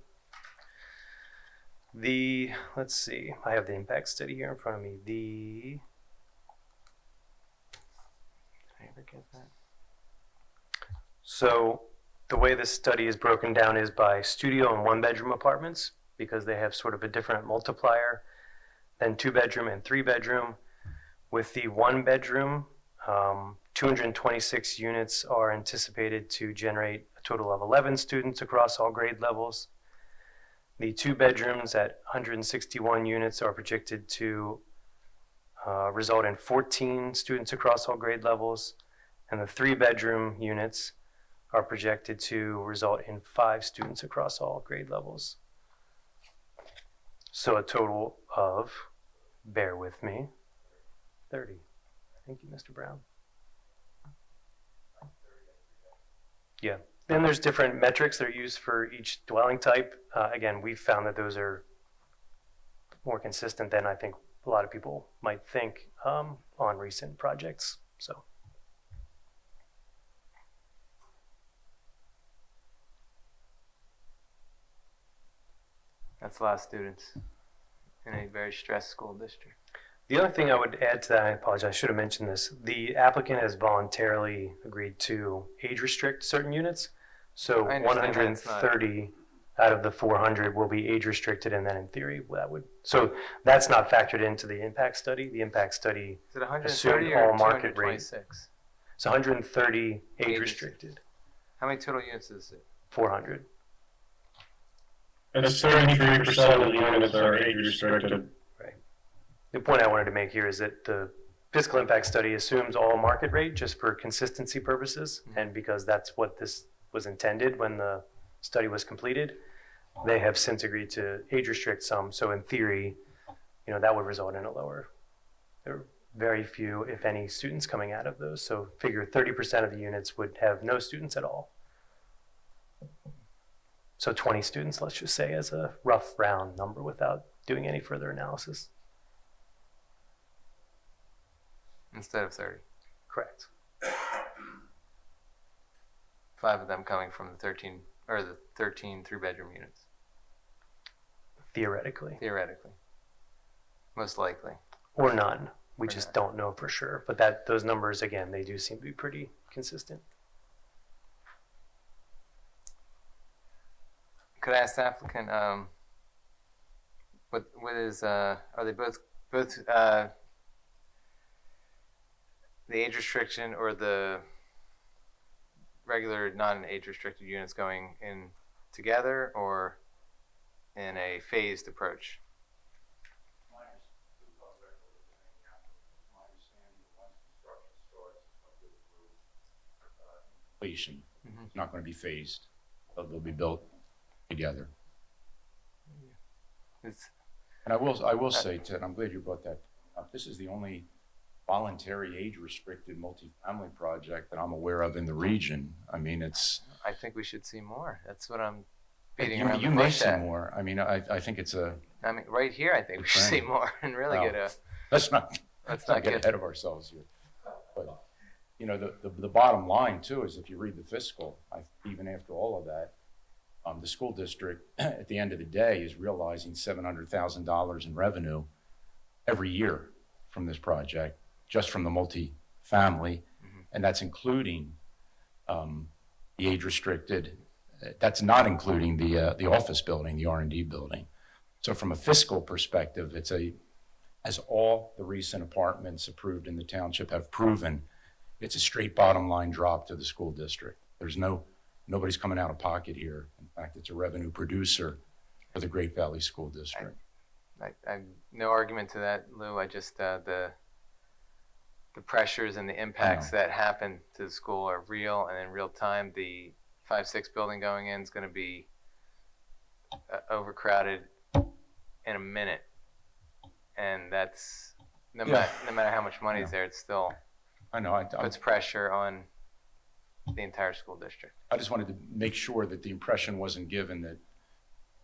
Let's see, I have the impact study here in front of me. Did I ever get that? So the way this study is broken down is by studio and 1-bedroom apartments, because they have sort of a different multiplier than 2-bedroom and 3-bedroom. With the 1-bedroom, 226 units are anticipated to generate a total of 11 students across all grade levels. The 2 bedrooms at 161 units are projected to result in 14 students across all grade levels, and the 3-bedroom units are projected to result in 5 students across all grade levels. So a total of, bear with me, 30. Thank you, Mr. Brown. Yeah. Then there's different metrics that are used for each dwelling type. Again, we've found that those are more consistent than I think a lot of people might think on recent projects. So. That's a lot of students in a very stressed school district. The other thing I would add to that, I apologize, I should have mentioned this. The applicant has voluntarily agreed to age restrict certain units. So I understand that it's 130 out of the 400 will be age restricted, and then in theory that would, so that's not factored into the impact study. The impact study Is it 130 assumed or all market rate. 226? It's 130 age restricted, How many total units is it? 400. That's 33% of the units that are age restricted. The point I wanted to make here is that the fiscal impact study assumes all market rate just for consistency purposes, and because that's what this was intended when the study was completed, they have since agreed to age restrict some. So in theory, that would result in a lower. There are very few, if any, students coming out of those. So figure 30% of the units would have no students at all. So 20 students, let's just say, as a rough round number without doing any further analysis. Instead of 30. Correct. 5 of them coming from the 13 3-bedroom units. Theoretically. Most likely. Or none. We just don't know for sure. But those numbers, again, they do seem to be pretty consistent. Could I ask the applicant, what is, are they both the age restriction or the regular non-age restricted units going in together or in a phased approach? Completion. It's not going to be phased. They'll be built together. And I will say, Ted, I'm glad you brought that up. This is the only voluntary age-restricted multifamily project that I'm aware of in the region. I mean, it's. I think we should see more. That's what I'm beating around You the may bush see at. more. I mean, I think it's a. I mean, right here, I think we should see more and really get a. Let's not get ahead of ourselves here. But the bottom line too is if you read the fiscal, even after all of that, the school district at the end of the day is realizing $700,000 in revenue every year from this project, just from the multi-family, and that's including the age-restricted. That's not including the office building, the R&D building. So from a fiscal perspective, as all the recent apartments approved in the township have proven, it's a straight bottom line drop to the school district. There's nobody's coming out of pocket here. In fact, it's a revenue producer for the Great Valley School District. I no argument to that, Lou. I just the pressures and the impacts that happen to the school are real, and in real time, the 5-6 building going in is going to be overcrowded in a minute, and that's no matter how much money is there, it's still puts pressure on the entire school district. I just wanted to make sure that the impression wasn't given that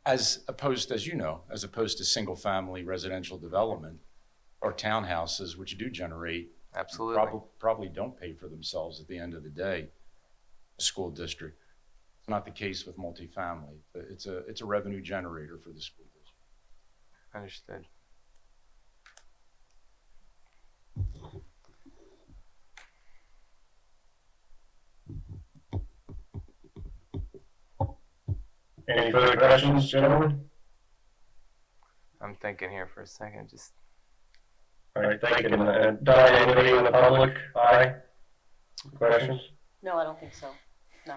as opposed to single family residential development or townhouses, which do generate probably don't pay for themselves at the end of the day, the school district. It's not the case with multifamily. It's a revenue generator for the school district. Understood. Any further questions, gentlemen? I'm thinking here for a second. Just. All right, thank you. And Diane, anybody in the public? Aye. Questions? No, I don't think so. No.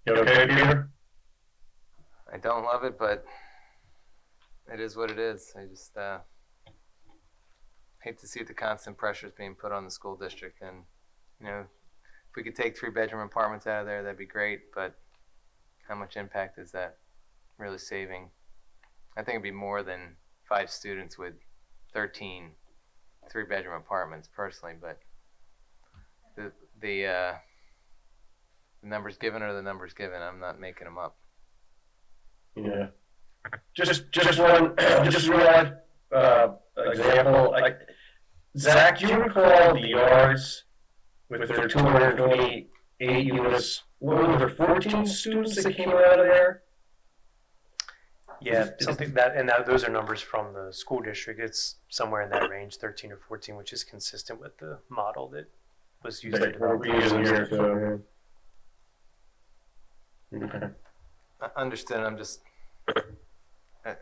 You okay, Peter? I don't love it, but it is what it is. I just hate to see the constant pressures being put on the school district. And, you know, if we could take 3-bedroom apartments out of there, that'd be great. But how much impact is that really saving? I think it'd be more than 5 students with 13 3-bedroom apartments personally, but the numbers given are the numbers given. I'm not making them up. Yeah. Just one, just real life example. Zach, do you recall the yards with their 228 units? What were there, 14 students that came out of there? Yeah, something that, and that, those are numbers from the school district. It's somewhere in that range, 13 or 14, which is consistent with the model that was used. That we're using here, so, yeah. Okay. Understood. I'm just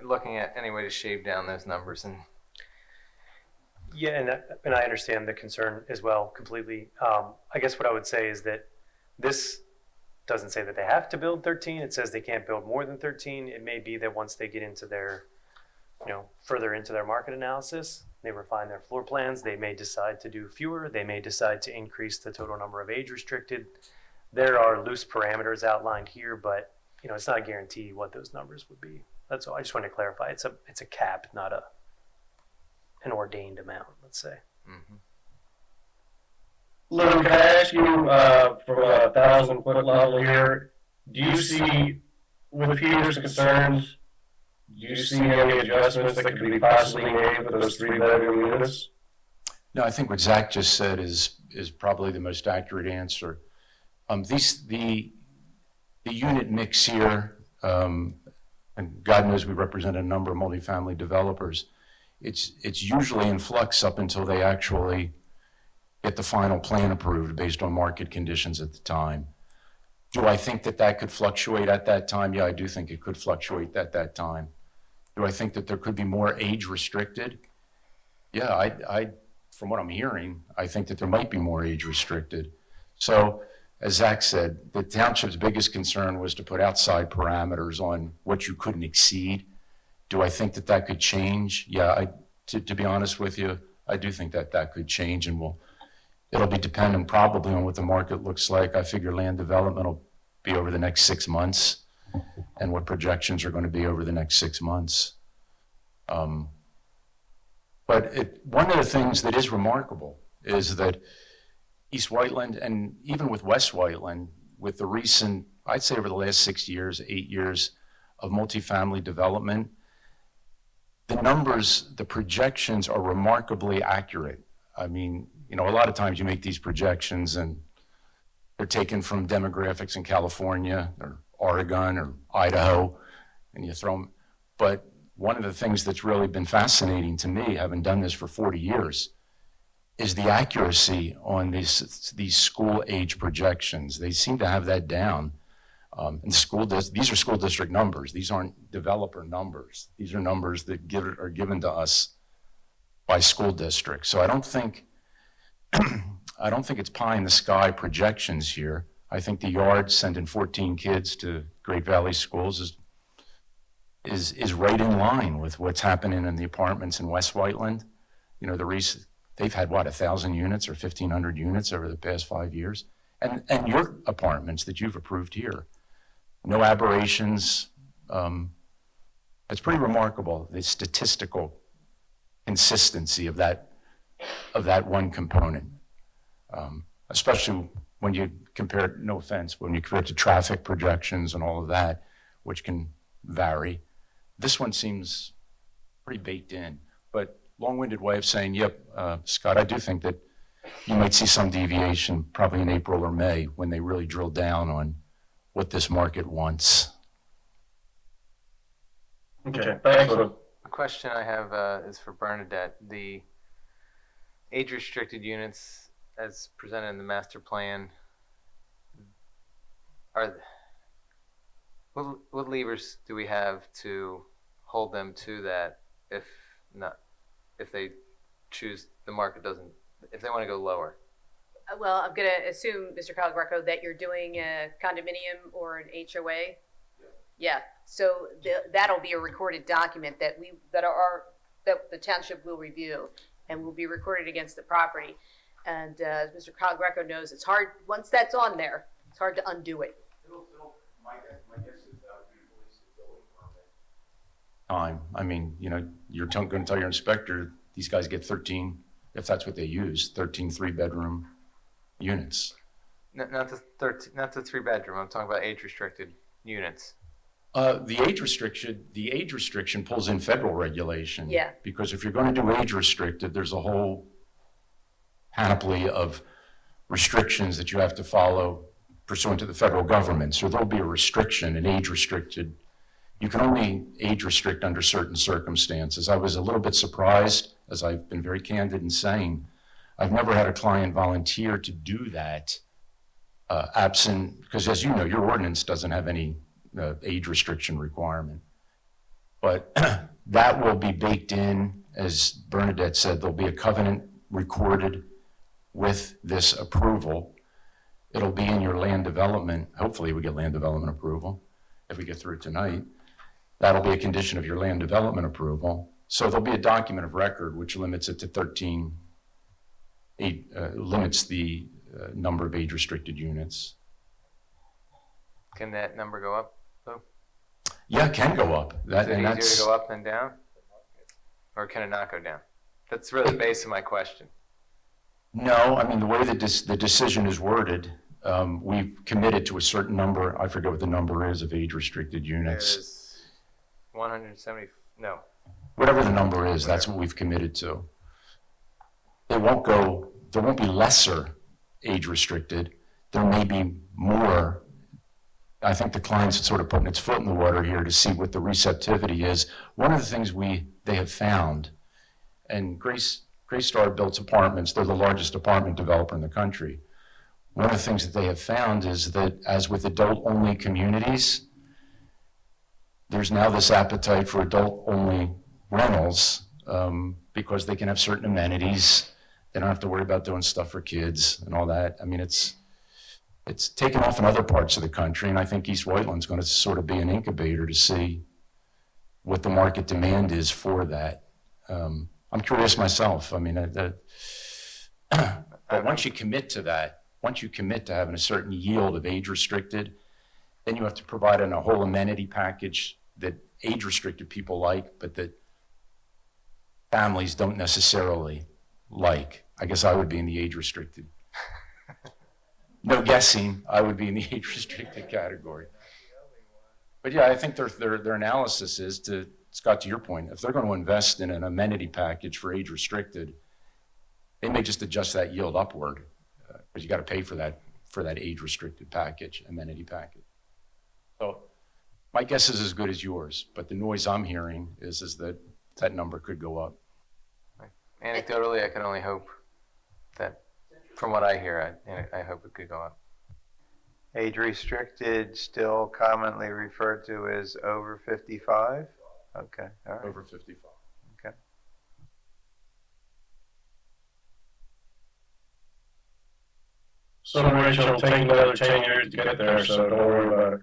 looking at any way to shave down those numbers. And yeah, and I understand the concern as well completely. I guess what I would say is that this doesn't say that they have to build 13. It says they can't build more than 13. It may be that once they get into their, further into their market analysis, they refine their floor plans, they may decide to do fewer. They may decide to increase the total number of age restricted. There are loose parameters outlined here, but it's not a guarantee what those numbers would be. That's all. I just want to clarify. It's a cap, not an ordained amount, let's say. mm-hmm. Lou, can I ask you from a 1,000-foot level here, do you see, with Peter's concerns, do you see any adjustments that could be possibly made with those 3-bedroom units? No, I think what Zach just said is probably the most accurate answer. The unit mix here, and God knows we represent a number of multifamily developers, it's usually in flux up until they actually get the final plan approved based on market conditions at the time. Do I think that could fluctuate at that time? Yeah, I do think it could fluctuate at that time. Do I think that there could be more age restricted? Yeah, I from what I'm hearing, I think that there might be more age restricted. So, as Zach said, the township's biggest concern was to put outside parameters on what you couldn't exceed. Do I think that could change? Yeah, to be honest with you, I do think that could change, and it'll be dependent probably on what the market looks like. I figure land development will be over the next 6 months, and what projections are going to be over the next 6 months. But one of the things that is remarkable is that East Whiteland, and even with West Whiteland, with the recent, I'd say over the last 6 years, 8 years of multifamily development, the numbers, the projections are remarkably accurate. I mean, a lot of times you make these projections and they're taken from demographics in California or Oregon or Idaho, and you throw them. But one of the things that's really been fascinating to me, having done this for 40 years, is the accuracy on these school age projections. They seem to have that down. And these are school district numbers. These aren't developer numbers. These are numbers that are given to us by school districts. So I don't think it's pie in the sky projections here. I think the yard sending 14 kids to Great Valley schools is right in line with what's happening in the apartments in West Whiteland. They've had 1,000 units or 1,500 units over the past 5 years, and your apartments that you've approved here, no aberrations. It's pretty remarkable, the statistical consistency of that one component, especially when you compare it, no offense, when you compare it to traffic projections and all of that, which can vary. This one seems pretty baked in, but long-winded way of saying, yep, Scott, I do think that you might see some deviation probably in April or May when they really drill down on what this market wants. Okay, thanks. The question I have is for Bernadette. The age-restricted units as presented in the master plan, what levers do we have to hold them to that if they choose, the market doesn't, if they want to go lower? well, I'm gonna assume, Mr. Calgreco, that you're doing a condominium or an HOA? Yeah, so that'll be a recorded document that the township will review and will be recorded against the property. And, as Mr. Calgreco knows, it's hard, once that's on there, it's hard to undo it. My guess is that would be released to building permit. Time. I mean, you know, you're going to tell your inspector, these guys get 13, if that's what they use, 13 three-bedroom units. Not the 3-bedroom. I'm talking about age-restricted units. The age restriction pulls in federal regulation. Yeah. Because if you're going to do age restricted, there's a whole panoply of restrictions that you have to follow pursuant to the federal government. So there'll be a restriction, an age restricted. You can only age restrict under certain circumstances. I was a little bit surprised, as I've been very candid in saying, I've never had a client volunteer to do that absent, because as you know, your ordinance doesn't have any age restriction requirement. But that will be baked in, as Bernadette said, there'll be a covenant recorded with this approval. It'll be in your land development. Hopefully we get land development approval if we get through tonight. That'll be a condition of your land development approval. So there'll be a document of record which limits it to 13, limits the number of age restricted units. Can that number go up, though? Yeah, it can go up. Is it easier to go up than down? Or can it not go down? That's really the base of my question. No, I mean, the way the decision is worded, we've committed to a certain number, I forget what the number is, of age-restricted units. It is 170, no. Whatever the number is, that's what we've committed to. There won't be lesser age-restricted. There may be more. I think the client's sort of putting its foot in the water here to see what the receptivity is. One of the things they have found, and Greystar builds apartments, they're the largest apartment developer in the country. One of the things that they have found is that, as with adult-only communities, there's now this appetite for adult-only rentals because they can have certain amenities. They don't have to worry about doing stuff for kids and all that. I mean, it's taken off in other parts of the country, and I think East Whiteland's going to sort of be an incubator to see what the market demand is for that. I'm curious myself. I mean, but once you commit to that, once you commit to having a certain yield of age restricted, then you have to provide a whole amenity package that age restricted people like, but that families don't necessarily like. I guess I would be in the age restricted. No guessing, I would be in the age restricted category. But yeah, I think their analysis is, to Scott, to your point, if they're going to invest in an amenity package for age restricted, they may just adjust that yield upward because you got to pay for that age restricted package, amenity package. So my guess is as good as yours, but the noise I'm hearing is that number could go up. Anecdotally, I can only hope that, from what I hear, I hope it could go up. Age restricted, still commonly referred to as over 55? Okay, all right. Over 55. Okay. So Rachel, it'll take another 10 years to get there, so don't worry about it.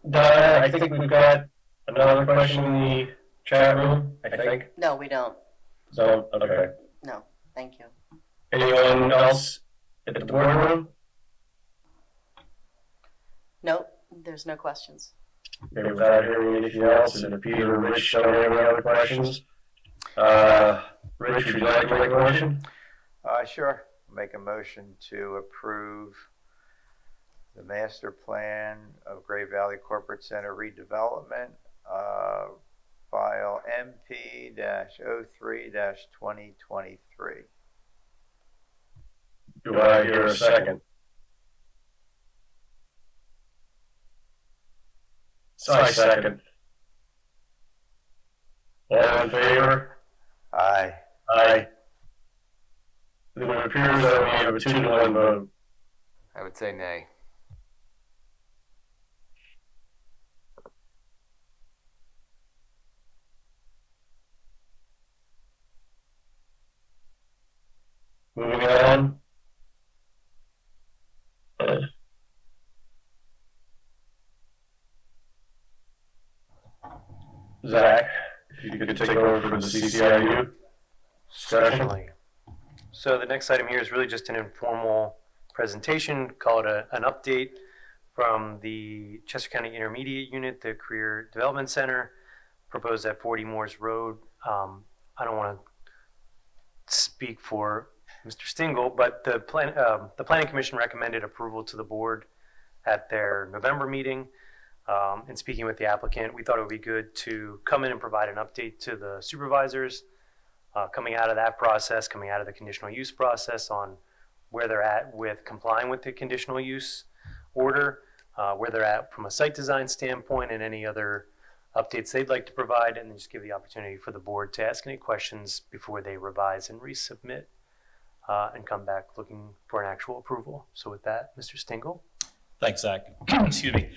Donna, I think we've got another question in the chat room, I think. No, we don't. So, okay. No, thank you. Anyone else at the boardroom? Nope, there's no questions. Okay, without hearing anything else, and if Peter or Rich don't have any other questions, Rich, would you like to make a motion? Sure. Make a motion to approve the master plan of Gray Valley Corporate Center redevelopment, file MP-03-2023. Do I hear a second? I second. All in favor? Aye. Aye. It appears that we have a 2-to-1 vote. I would say nay. Zach, if you could take over for the CCIU discussion. Definitely. So the next item here is really just an informal presentation, call it an update from the Chester County Intermediate Unit, the Career Development Center, proposed at 40 Moores Road. I don't want to speak for Mr. Stingle, but the Planning Commission recommended approval to the board at their November meeting. In speaking with the applicant, we thought it would be good to come in and provide an update to the supervisors coming out of that process, coming out of the conditional use process on where they're at with complying with the conditional use order, where they're at from a site design standpoint, and any other updates they'd like to provide, and then just give the opportunity for the board to ask any questions before they revise and resubmit and come back looking for an actual approval. So with that, Mr. Stingle. Thanks, Zach. Excuse me.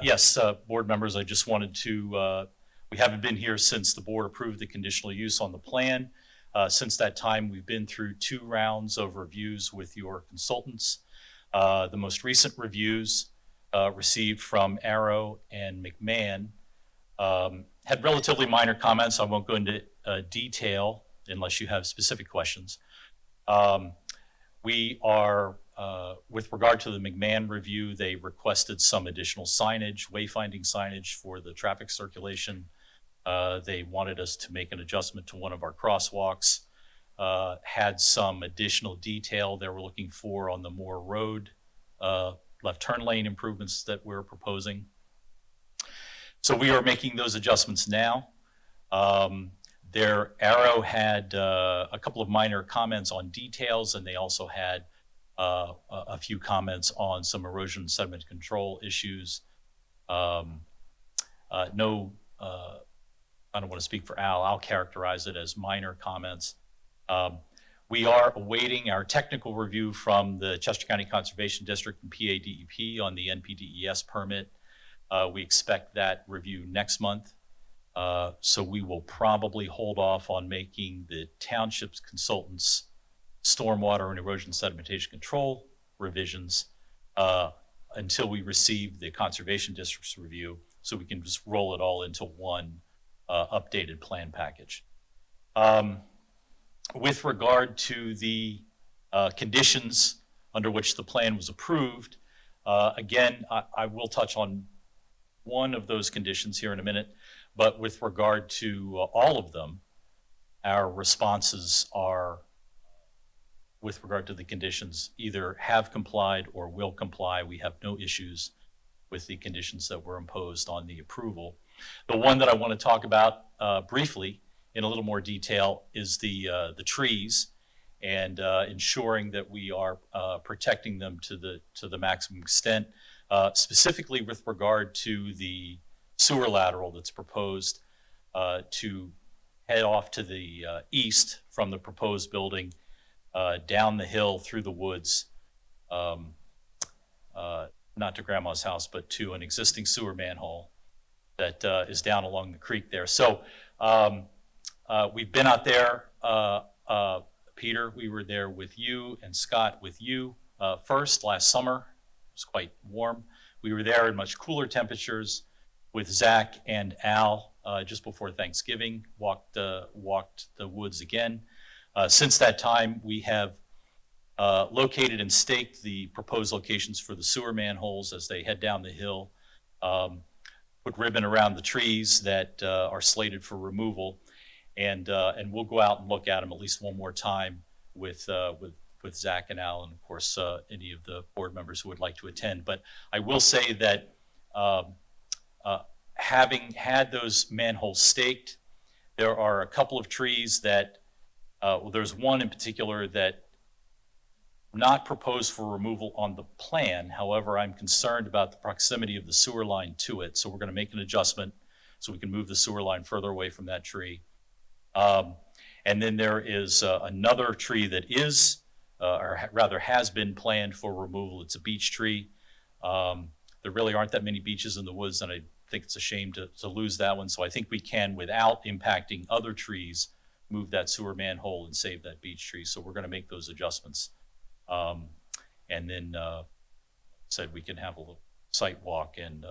Yes, board members, I just wanted to, we haven't been here since the board approved the conditional use on the plan. Since that time, we've been through 2 rounds of reviews with your consultants. The most recent reviews received from Arrow and McMahon had relatively minor comments. I won't go into detail unless you have specific questions. We are, with regard to the McMahon review, they requested some additional signage, wayfinding signage for the traffic circulation. They wanted us to make an adjustment to one of our crosswalks, had some additional detail they were looking for on the Moore Road left turn lane improvements that we're proposing. So we are making those adjustments now. Their Arrow had a couple of minor comments on details, and they also had a few comments on some erosion and sediment control issues. I don't want to speak for Al. I'll characterize it as minor comments. We are awaiting our technical review from the Chester County Conservation District and PADEP on the NPDES permit. We expect that review next month. So we will probably hold off on making the township's consultants' stormwater and erosion sedimentation control revisions until we receive the Conservation District's review, so we can just roll it all into one updated plan package. With regard to the conditions under which the plan was approved, again, I will touch on one of those conditions here in a minute, but with regard to all of them, our responses are, with regard to the conditions, either have complied or will comply. We have no issues with the conditions that were imposed on the approval. The one that I want to talk about briefly in a little more detail is the trees and ensuring that we are protecting them to the maximum extent, specifically with regard to the sewer lateral that's proposed to head off to the east from the proposed building, down the hill through the woods, not to Grandma's house, but to an existing sewer manhole that is down along the creek there. So we've been out there, Peter, we were there with you, and Scott with you first last summer. It was quite warm. We were there in much cooler temperatures with Zach and Al just before Thanksgiving, walked the woods again. Since that time, we have located and staked the proposed locations for the sewer manholes as they head down the hill, put ribbon around the trees that are slated for removal, and we'll go out and look at them at least one more time with Zach and Al, and of course any of the board members who would like to attend. But I will say that having had those manholes staked, there are a couple of trees that, well, there's one in particular that not proposed for removal on the plan. However, I'm concerned about the proximity of the sewer line to it. So we're going to make an adjustment so we can move the sewer line further away from that tree. And then there is another tree that is, or rather has been planned for removal. It's a beech tree. There really aren't that many beeches in the woods, and I think it's a shame to lose that one. So I think we can, without impacting other trees, move that sewer manhole and save that beech tree. So we're going to make those adjustments. And then said we can have a little site walk and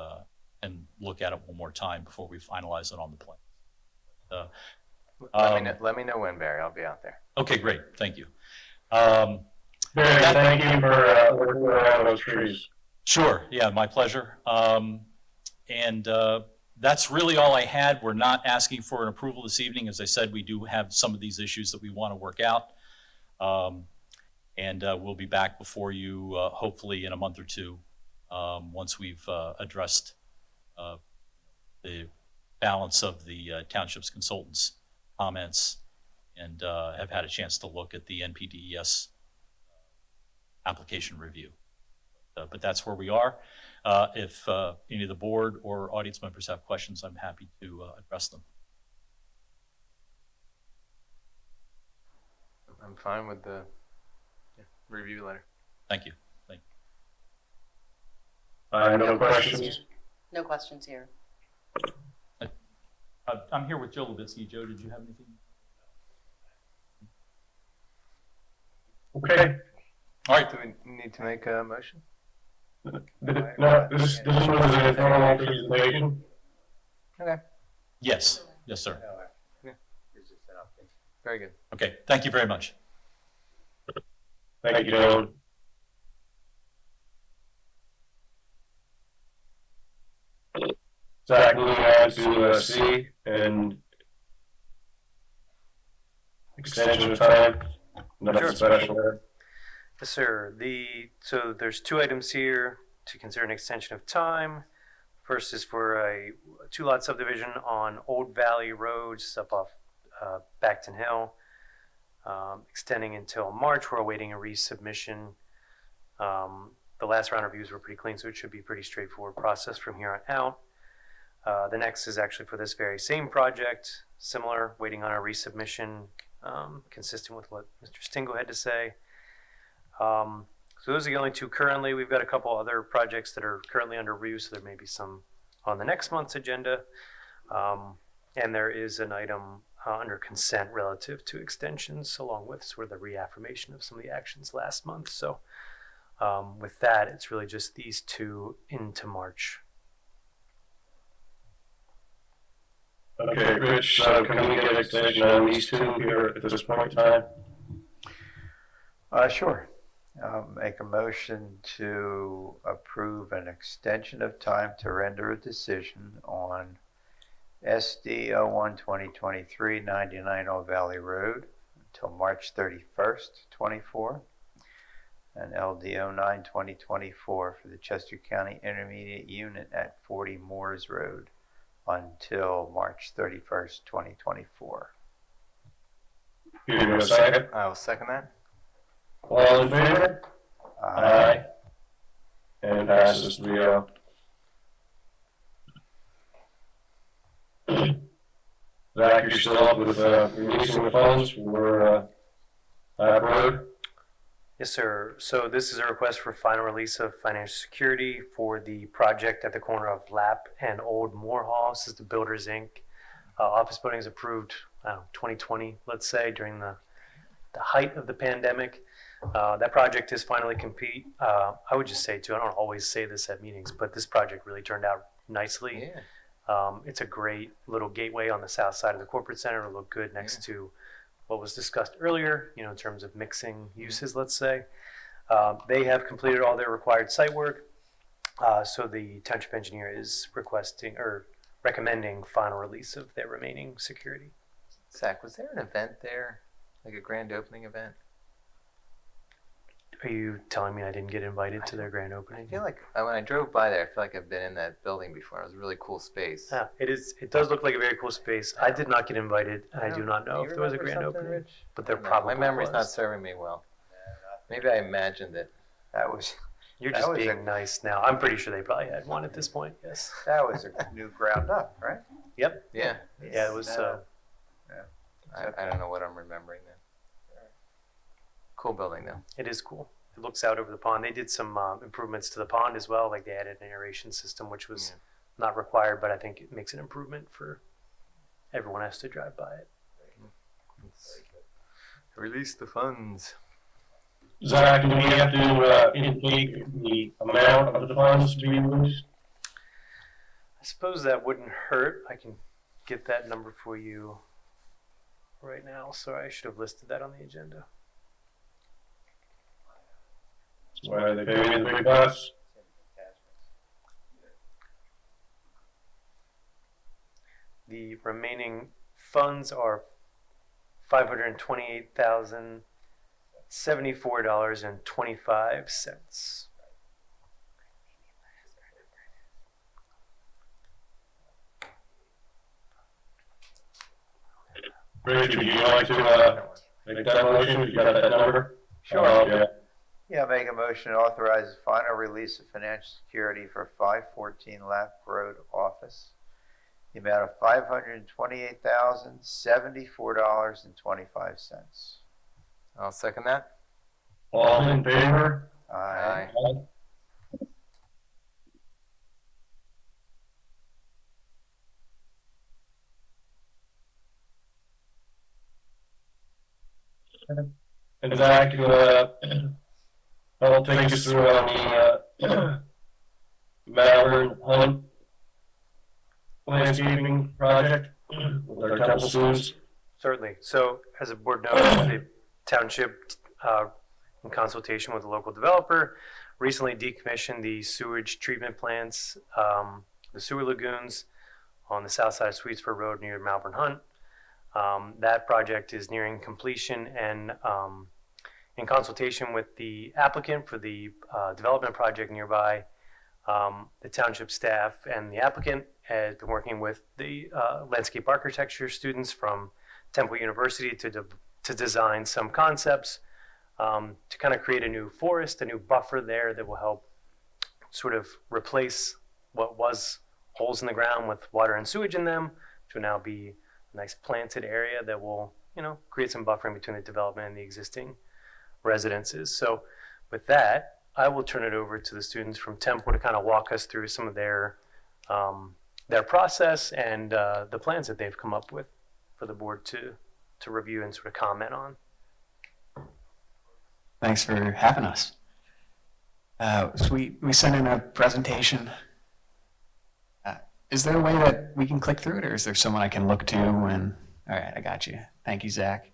look at it one more time before we finalize it on the plan. Let me know when, Barry. I'll be out there. Okay, great. Thank you. Barry, thank you for working around those trees. Sure. Yeah, my pleasure. And that's really all I had. We're not asking for an approval this evening. As I said, we do have some of these issues that we want to work out. And we'll be back before you hopefully in a month or two once we've addressed the balance of the township's consultants' comments and have had a chance to look at the NPDES application review. But that's where we are. If any of the board or audience members have questions, I'm happy to address them. I'm fine with the review letter. Thank you. Thank you. No questions? No questions here. I'm here with Joe Levitsky. Joe, did you have anything? Okay. All right. Do we need to make a motion? No, this was an informal presentation. Okay. Yes. Yes, sir. Yeah. Very good. Okay. Thank you very much. Thank you, gentlemen. Zach, moving on to C and extension of time. Nothing special there. Yes, sir. So there's two items here to consider an extension of time. First is for a 2-lot subdivision on Old Valley Road, just up off Backton Hill, extending until March. We're awaiting a resubmission. The last round of reviews were pretty clean, so it should be a pretty straightforward process from here on out. The next is actually for this very same project, similar, waiting on a resubmission, consistent with what Mr. Stingle had to say. So those are the only two currently. We've got a couple other projects that are currently under review, so there may be some on the next month's agenda. And there is an item under consent relative to extensions, along with sort of the reaffirmation of some of the actions last month. So with that, it's really just these two into March. Okay, Rich, can we get an extension on these two here at this point in time? Sure. Make a motion to approve an extension of time to render a decision on SD 01-2023 99 Old Valley Road until March 31st, 24, and LD 09-2024 for the Chester County Intermediate Unit at 40 Moores Road until March 31st, 2024. Give me a second. I will second that. All in favor? Aye. And passes 3-0. Zach, you're still up with releasing the funds for that road? Yes, sir. So this is a request for final release of financial security for the project at the corner of Lapp and Old Moore Hall. This is the Builders Inc. Office buildings approved, 2020, let's say, during the height of the pandemic. That project is finally complete. I would just say too, I don't always say this at meetings, but this project really turned out nicely. Yeah. It's a great little gateway on the south side of the corporate center. It'll look good next to what was discussed earlier, in terms of mixing uses, let's say. They have completed all their required site work. So the township engineer is requesting or recommending final release of their remaining security. Zach, was there an event there, like a grand opening event? Are you telling me I didn't get invited to their grand opening? I feel like when I drove by there, I feel like I've been in that building before. It was a really cool space. Yeah, it is. It does look like a very cool space. I did not get invited, and I do not know if there was a grand opening. Rich? But there probably My memory's was. not serving me well. Maybe I imagined it. That was. You're just being nice now. I'm pretty sure they probably had one at this point. Yes. That was a new ground up, right? Yep. Yeah. Yeah, it was. I don't know what I'm remembering then. Cool building though. It is cool. It looks out over the pond. They did some improvements to the pond as well. Like they added an aeration system, which was not required, but I think it makes an improvement for everyone has to drive by it. Release the funds. Zach, do we have to indicate the amount of the funds to be released? I suppose that wouldn't hurt. I can get that number for you right now. Sorry, I should have listed that on the agenda. Why are they paying the big bucks? The remaining funds are $528,074.25. Richard, would you like to make that motion? You got that number? Sure. Yeah. Yeah, make a motion to authorize the final release of financial security for 514 Lap Road office. The amount of $528,074.25. I'll second that. All in favor? Aye. And Zach, I'll take us through on the Malvern Hunt landscaping project with our temple students. Certainly. So as the board knows, the township, in consultation with the local developer, recently decommissioned the sewage treatment plants, the sewer lagoons on the south side of Sweetsford Road near Malvern Hunt. That project is nearing completion, and in consultation with the applicant for the development project nearby, the township staff and the applicant has been working with the landscape architecture students from Temple University to design some concepts to kind of create a new forest, a new buffer there that will help sort of replace what was holes in the ground with water and sewage in them to now be a nice planted area that will, create some buffering between the development and the existing residences. So with that, I will turn it over to the students from Temple to kind of walk us through some of their process and the plans that they've come up with for the board to review and sort of comment on. Thanks for having us. So we sent in a presentation. Is there a way that we can click through it, or is there someone I can look to? And all right, I got you. Thank you, Zach.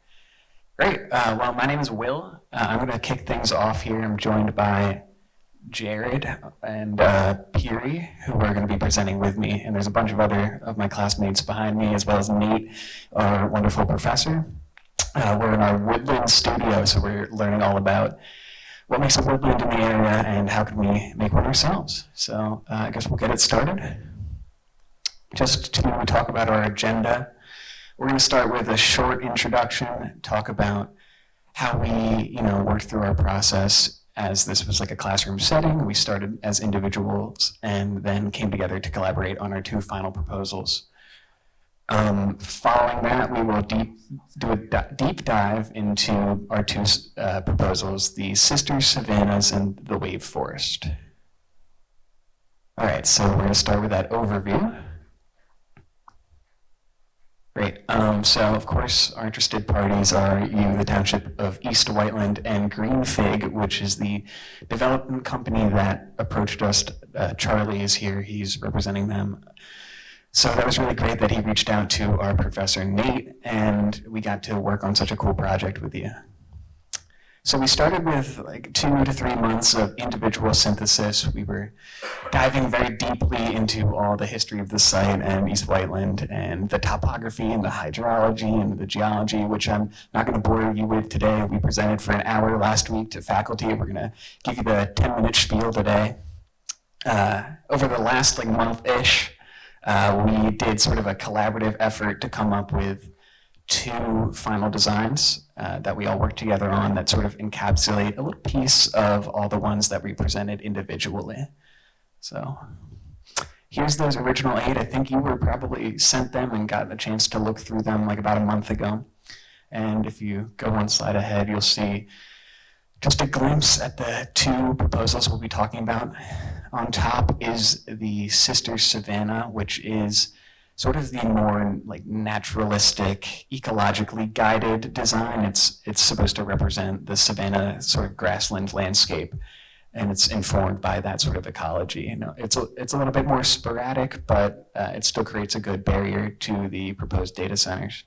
Great. Well, my name is Will. I'm going to kick things off here. I'm joined by Jared and Peary, who are going to be presenting with me. And there's a bunch of other of my classmates behind me, as well as Nate, our wonderful professor. We're in our Woodland studio, so we're learning all about what makes a woodland in the area and how can we make one ourselves. So I guess we'll get it started. Just to talk about our agenda, we're going to start with a short introduction, talk about how we, worked through our process as this was like a classroom setting. We started as individuals and then came together to collaborate on our two final proposals. Following that, we will do a deep dive into our two proposals, the Sister Savannas and the Wave Forest. All right, so we're going to start with that overview. Great. So, of course, our interested parties are you, the Township of East Whiteland, and Green Fig, which is the development company that approached us. Charlie is here. He's representing them. So that was really great that he reached out to our professor, Nate, and we got to work on such a cool project with you. So we started with like 2 to 3 months of individual synthesis. We were diving very deeply into all the history of the site and East Whiteland and the topography and the hydrology and the geology, which I'm not going to bore you with today. We presented for an hour last week to faculty. We're going to give you the 10-minute spiel today. Over the last month-ish, we did sort of a collaborative effort to come up with 2 final designs that we all worked together on that sort of encapsulate a little piece of all the ones that we presented individually. So here's those original 8. I think you were probably sent them and got a chance to look through them like about a month ago. And if you go one slide ahead, you'll see just a glimpse at the 2 proposals we'll be talking about. On top is the Sister Savannah, which is sort of the more naturalistic, ecologically guided design. It's supposed to represent the savanna sort of grassland landscape. and it's informed by that sort of ecology. You know, it's a little bit more sporadic, but it still creates a good barrier to the proposed data centers.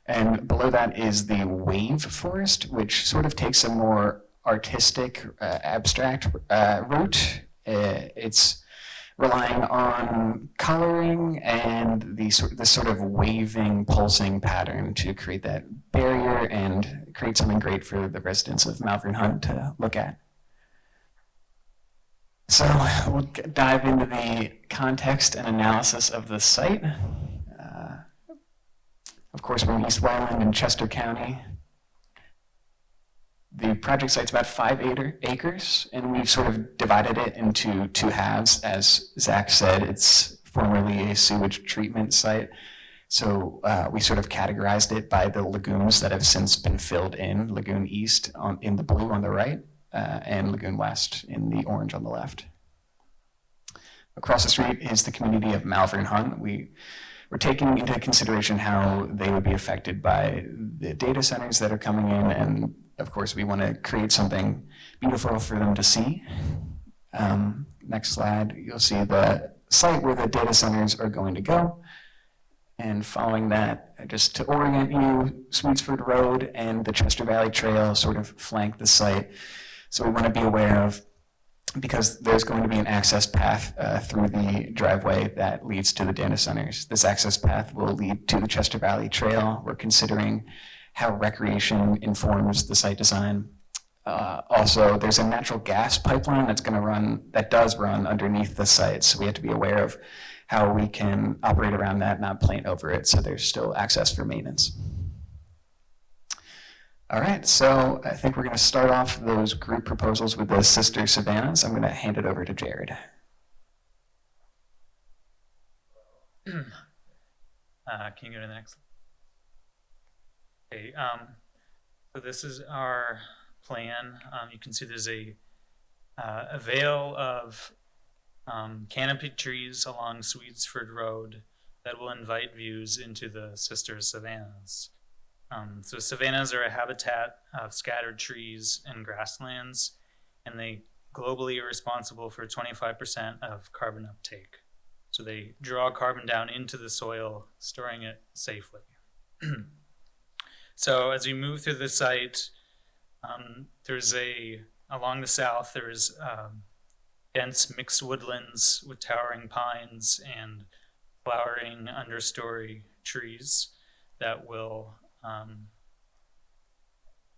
And below that is the wave forest, which sort of takes a more artistic, abstract route. It's relying on coloring and this sort of waving, pulsing pattern to create that barrier and create something great for the residents of Malvern Hunt to look at. So we'll dive into the context and analysis of the site. Of course, we're in East Whiteland in Chester County. The project site's about 5 acres, and we've sort of divided it into 2 halves. As Zach said, it's formerly a sewage treatment site. So we sort of categorized it by the lagoons that have since been filled in. Lagoon East in the blue on the right, and Lagoon West in the orange on the left. Across the street is the community of Malvern Hunt. We're taking into consideration how they would be affected by the data centers that are coming in, and of course we want to create something beautiful for them to see. Next slide, you'll see the site where the data centers are going to go. And following that, just to orient you, Sweetsford Road and the Chester Valley Trail sort of flank the site. So we want to be aware of, because there's going to be an access path through the driveway that leads to the data centers. This access path will lead to the Chester Valley Trail. We're considering how recreation informs the site design. Also, there's a natural gas pipeline that does run underneath the site, so we have to be aware of how we can operate around that, not plant over it, so there's still access for maintenance. All right, so I think we're going to start off those group proposals with the Sister Savannahs. I'm going to hand it over to Jared. Can you go to the next? Okay, so this is our plan. You can see there's a veil of canopy trees along Sweetsford Road that will invite views into the Sister Savannahs. So savannas are a habitat of scattered trees and grasslands, and they globally are responsible for 25% of carbon uptake. So they draw carbon down into the soil, storing it safely. So as we move through the site, along the south, there's dense mixed woodlands with towering pines and flowering understory trees that will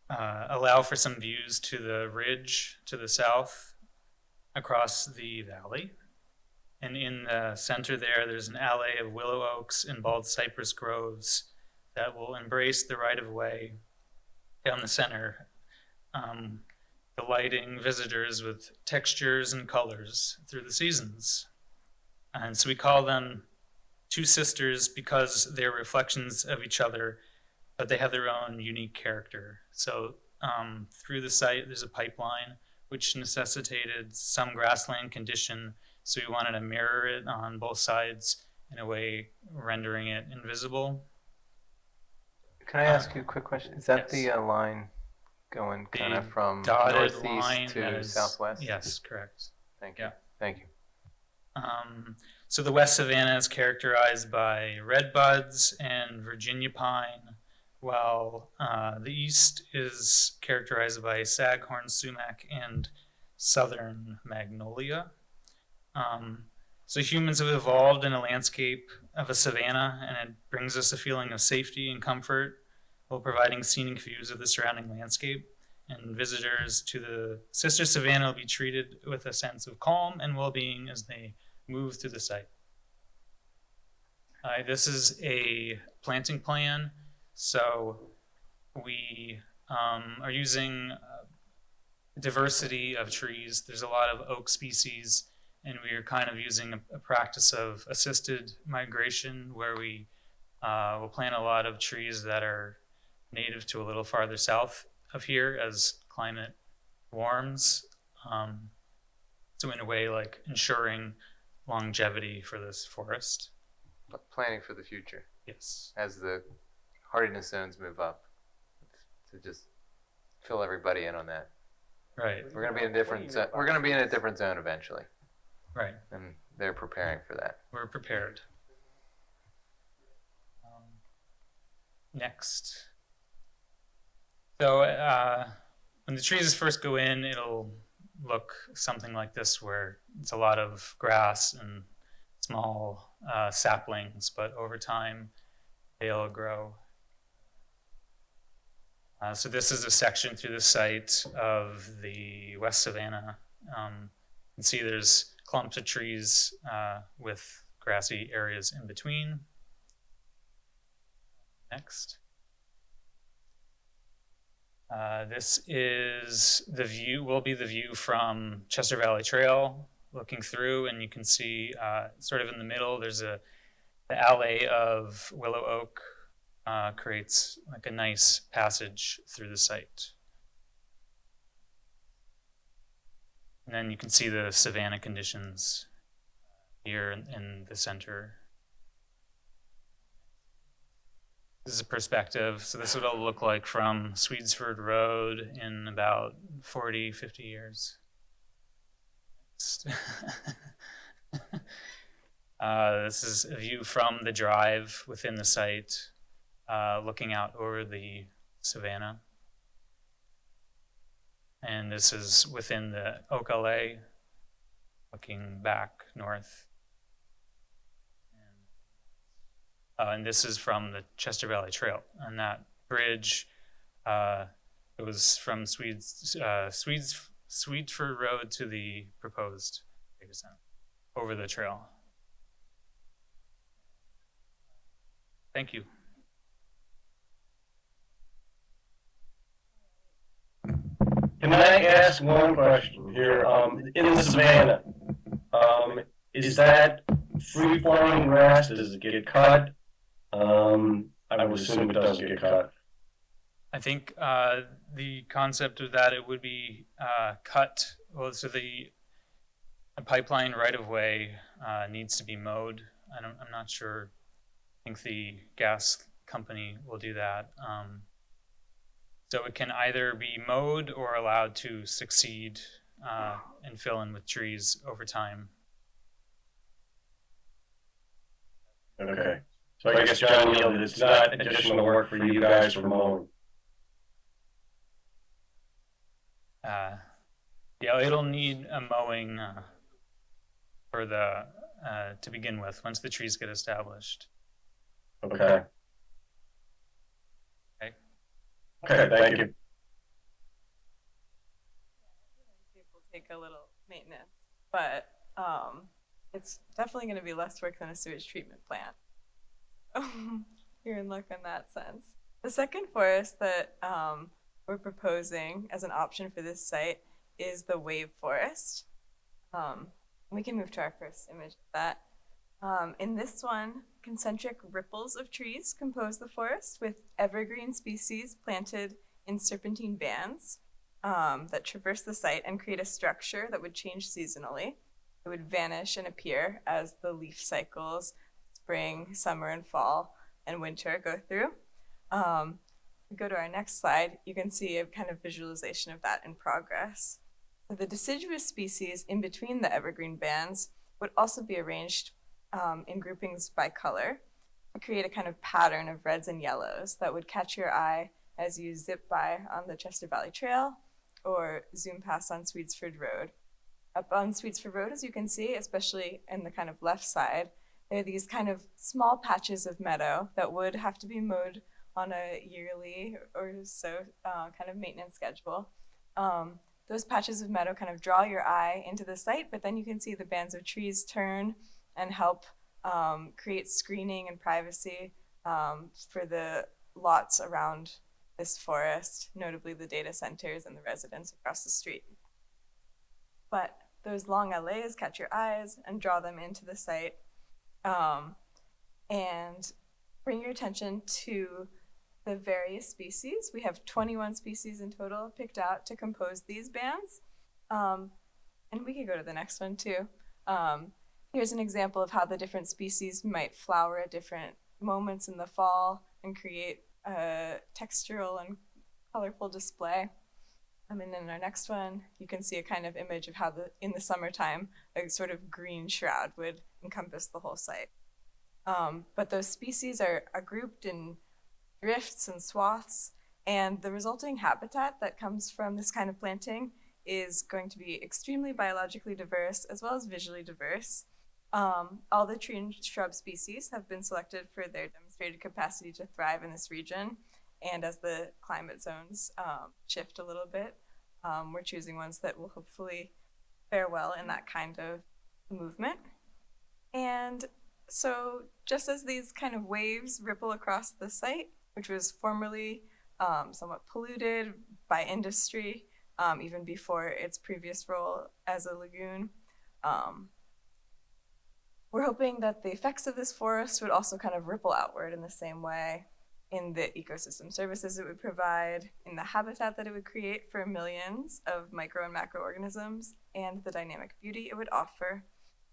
allow for some views to the ridge to the south across the valley. And in the center there's an alley of willow oaks and bald cypress groves that will embrace the right-of-way down the center, delighting visitors with textures and colors through the seasons. And so we call them two sisters because they're reflections of each other, but they have their own unique character. So through the site, there's a pipeline which necessitated some grassland condition, so we wanted to mirror it on both sides in a way rendering it invisible. Can I ask you a quick question? Is that yes. the line going kind of from dotted northeast line to southwest? Yes, correct. Thank you. Yeah. Thank you. So the West Savannah is characterized by redbuds and Virginia pine, while the east is characterized by saghorn sumac and southern magnolia. So humans have evolved in a landscape of a savanna, and it brings us a feeling of safety and comfort while providing scenic views of the surrounding landscape. And visitors to the Sister Savannah will be treated with a sense of calm and well-being as they move through the site. This is a planting plan. So we are using diversity of trees. There's a lot of oak species, and we are kind of using a practice of assisted migration where we will plant a lot of trees that are native to a little farther south of here as climate warms. So in a way, like ensuring longevity for this forest. Planning for the future. Yes. As the hardiness zones move up, to just fill everybody in on that. Right. We're gonna be in a different zone. We're gonna be in a different zone eventually, Right. and they're preparing for that. We're prepared. Next. So when the trees first go in, it'll look something like this, where it's a lot of grass and small saplings, but over time they'll grow. So this is a section through the site of the West Savannah. You can see there's clumps of trees with grassy areas in between. Next. This is the view, will be the view from Chester Valley Trail looking through, and you can see sort of in the middle, there's the alley of willow oak creates like a nice passage through the site. And then you can see the savanna conditions here in the center. This is a perspective. So this is what it'll look like from Swedesford Road in about 40, 50 years. This is a view from the drive within the site, looking out over the savanna. And this is within the Oak LA, looking back north. And this is from the Chester Valley Trail. And that bridge, it was from Swedesford Road to the proposed data center over the trail. Thank you. Can I ask one question here? In the savanna, is that free-flowing grass? Does it get cut? I would assume it doesn't get cut. I think the concept of that, it would be cut. Well, so the pipeline right of way needs to be mowed. I'm not sure. I think the gas company will do that. So it can either be mowed or allowed to succeed and fill in with trees over time. Okay. So I guess, John Neal, it's not additional work for you guys for mowing. Yeah, it'll need a mowing for the to begin with once the trees get established. Okay. Okay. Okay, thank you. It will take a little maintenance, but it's definitely going to be less work than a sewage treatment plant. You're in luck in that sense. The second forest that we're proposing as an option for this site is the wave forest. We can move to our first image of that. In this one, concentric ripples of trees compose the forest with evergreen species planted in serpentine bands that traverse the site and create a structure that would change seasonally. It would vanish and appear as the leaf cycles, spring, summer, and fall, and winter go through. We go to our next slide, you can see a kind of visualization of that in progress. So the deciduous species in between the evergreen bands would also be arranged in groupings by color to create a kind of pattern of reds and yellows that would catch your eye as you zip by on the Chester Valley Trail or zoom past on Swedesford Road. Up on Swedesford Road, as you can see, especially in the kind of left side, there are these kind of small patches of meadow that would have to be mowed on a yearly or so kind of maintenance schedule. Those patches of meadow kind of draw your eye into the site, but then you can see the bands of trees turn and help create screening and privacy for the lots around this forest, notably the data centers and the residents across the street. But those long allays catch your eyes and draw them into the site and bring your attention to the various species. We have 21 species in total picked out to compose these bands. And we can go to the next one too. Here's an example of how the different species might flower at different moments in the fall and create a textural and colorful display. And then in our next one, you can see a kind of image of how in the summertime, a sort of green shroud would encompass the whole site. But those species are grouped in drifts and swaths, and the resulting habitat that comes from this kind of planting is going to be extremely biologically diverse as well as visually diverse. All the tree and shrub species have been selected for their demonstrated capacity to thrive in this region, and as the climate zones shift a little bit, we're choosing ones that will hopefully fare well in that kind of movement. And so just as these kind of waves ripple across the site, which was formerly somewhat polluted by industry, even before its previous role as a lagoon, we're hoping that the effects of this forest would also kind of ripple outward in the same way in the ecosystem services it would provide, in the habitat that it would create for millions of micro and macroorganisms, and the dynamic beauty it would offer,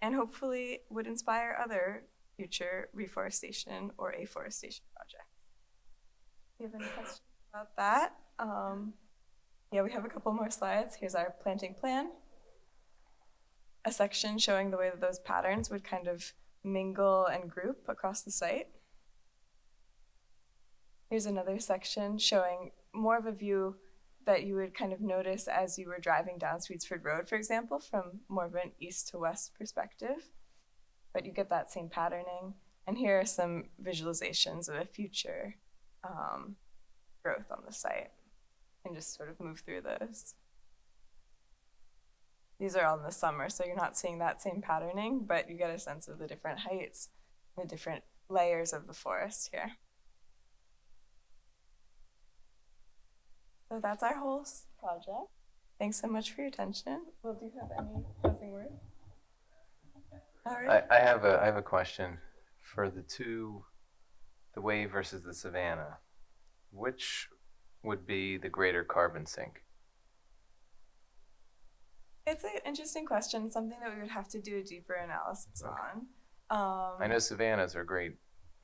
and hopefully would inspire other future reforestation or afforestation projects. Do you have any questions about that? Yeah, we have a couple more slides. Here's our planting plan. A section showing the way that those patterns would kind of mingle and group across the site. Here's another section showing more of a view that you would kind of notice as you were driving down Sweetsford Road, for example, from more of an east to west perspective. But you get that same patterning. And here are some visualizations of a future growth on the site. And just sort of move through those. These are all in the summer, so you're not seeing that same patterning, but you get a sense of the different heights, the different layers of the forest here. So that's our whole project. Thanks so much for your attention. Will, do you have any closing words? All right. I have a question for the wave versus the savanna. Which would be the greater carbon sink? It's an interesting question, something that we would have to do a deeper analysis on. I know savannas are great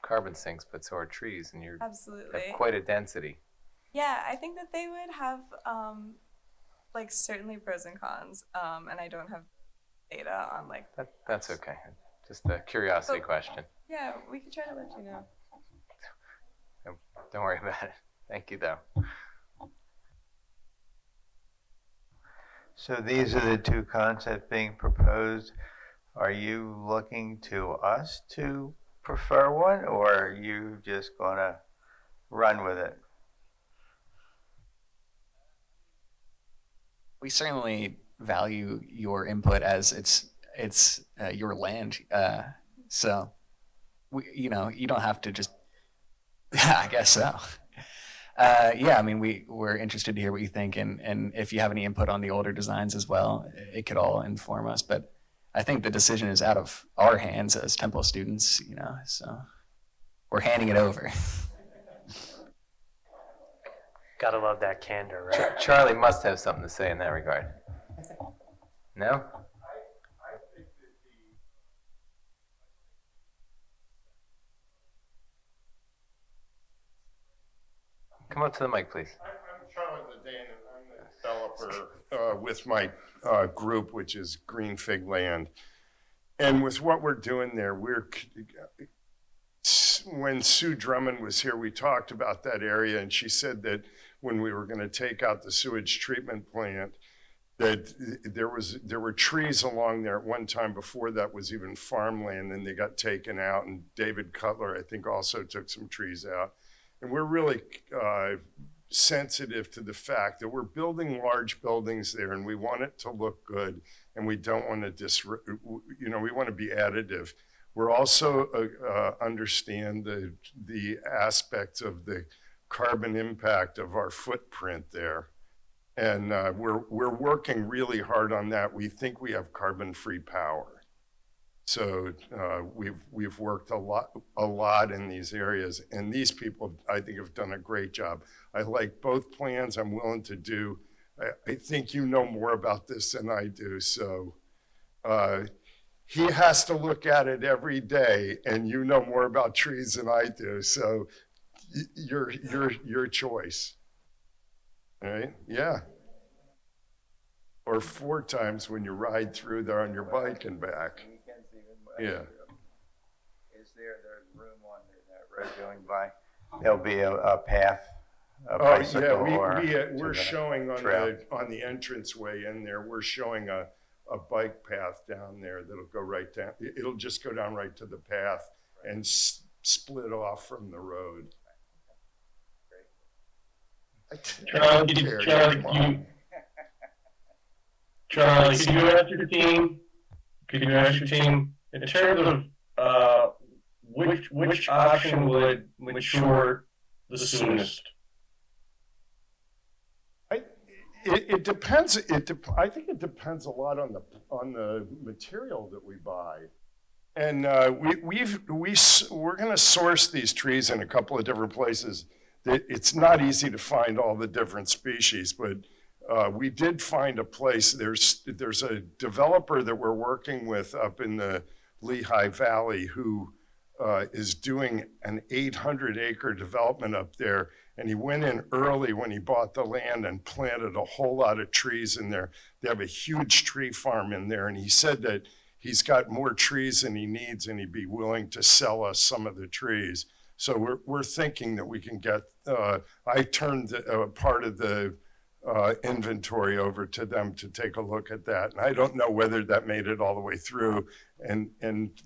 carbon sinks, but so are trees, and you Absolutely. have quite a density. Yeah, I think that they would have like certainly pros and cons, and I don't have data on like that. That's okay. Just a curiosity question. Yeah, we could try to let you know. Don't worry about it. Thank you, though. So these are the two concepts being proposed. Are you looking to us to prefer one, or are you just going to run with it? We certainly value your input as it's your land. So you don't have to just. I guess so. Yeah, I mean, we're interested to hear what you think, and if you have any input on the older designs as well, it could all inform us. But I think the decision is out of our hands as Temple students, so we're handing it over. Gotta love that candor, right? Charlie must have something to say in that regard. No? Come up to the mic, please. I'm Charlie Ledane, and I'm the developer with my group, which is Green Fig Land. And with what we're doing there, when Sue Drummond was here, we talked about that area, and she said that when we were going to take out the sewage treatment plant, that there were trees along there at one time before that was even farmland, and they got taken out, and David Cutler, I think, also took some trees out. And we're really sensitive to the fact that we're building large buildings there, and we want it to look good, and we don't want to we want to be additive. We're also understand the aspects of the carbon impact of our footprint there, and we're working really hard on that. We think we have carbon-free power. So we've worked a lot in these areas, and these people, I think, have done a great job. I like both plans. I'm willing to do. I think you know more about this than I do. So he has to look at it every day, and you know more about trees than I do. So your choice. All right? Yeah. or 4 times when you ride through there on your bike and back. Yeah. Is there's room on that road going by? There'll be a path, a Oh, bicycle yeah, or we're to the showing on trail. the entranceway in there, we're showing a bike path down there that'll go right down. It'll just go down right to the path and split off from the road. Charlie, could you ask your team? Could you ask your team in terms of which option would mature the soonest? It depends. I think it depends a lot on the material that we buy, and we're going to source these trees in a couple of different places. It's not easy to find all the different species, but we did find a place. There's a developer that we're working with up in the Lehigh Valley who is doing an 800-acre development up there. And he went in early when he bought the land and planted a whole lot of trees in there. They have a huge tree farm in there. And he said that he's got more trees than he needs and he'd be willing to sell us some of the trees. So we're thinking that we can get, I turned part of the inventory over to them to take a look at that. And I don't know whether that made it all the way through. And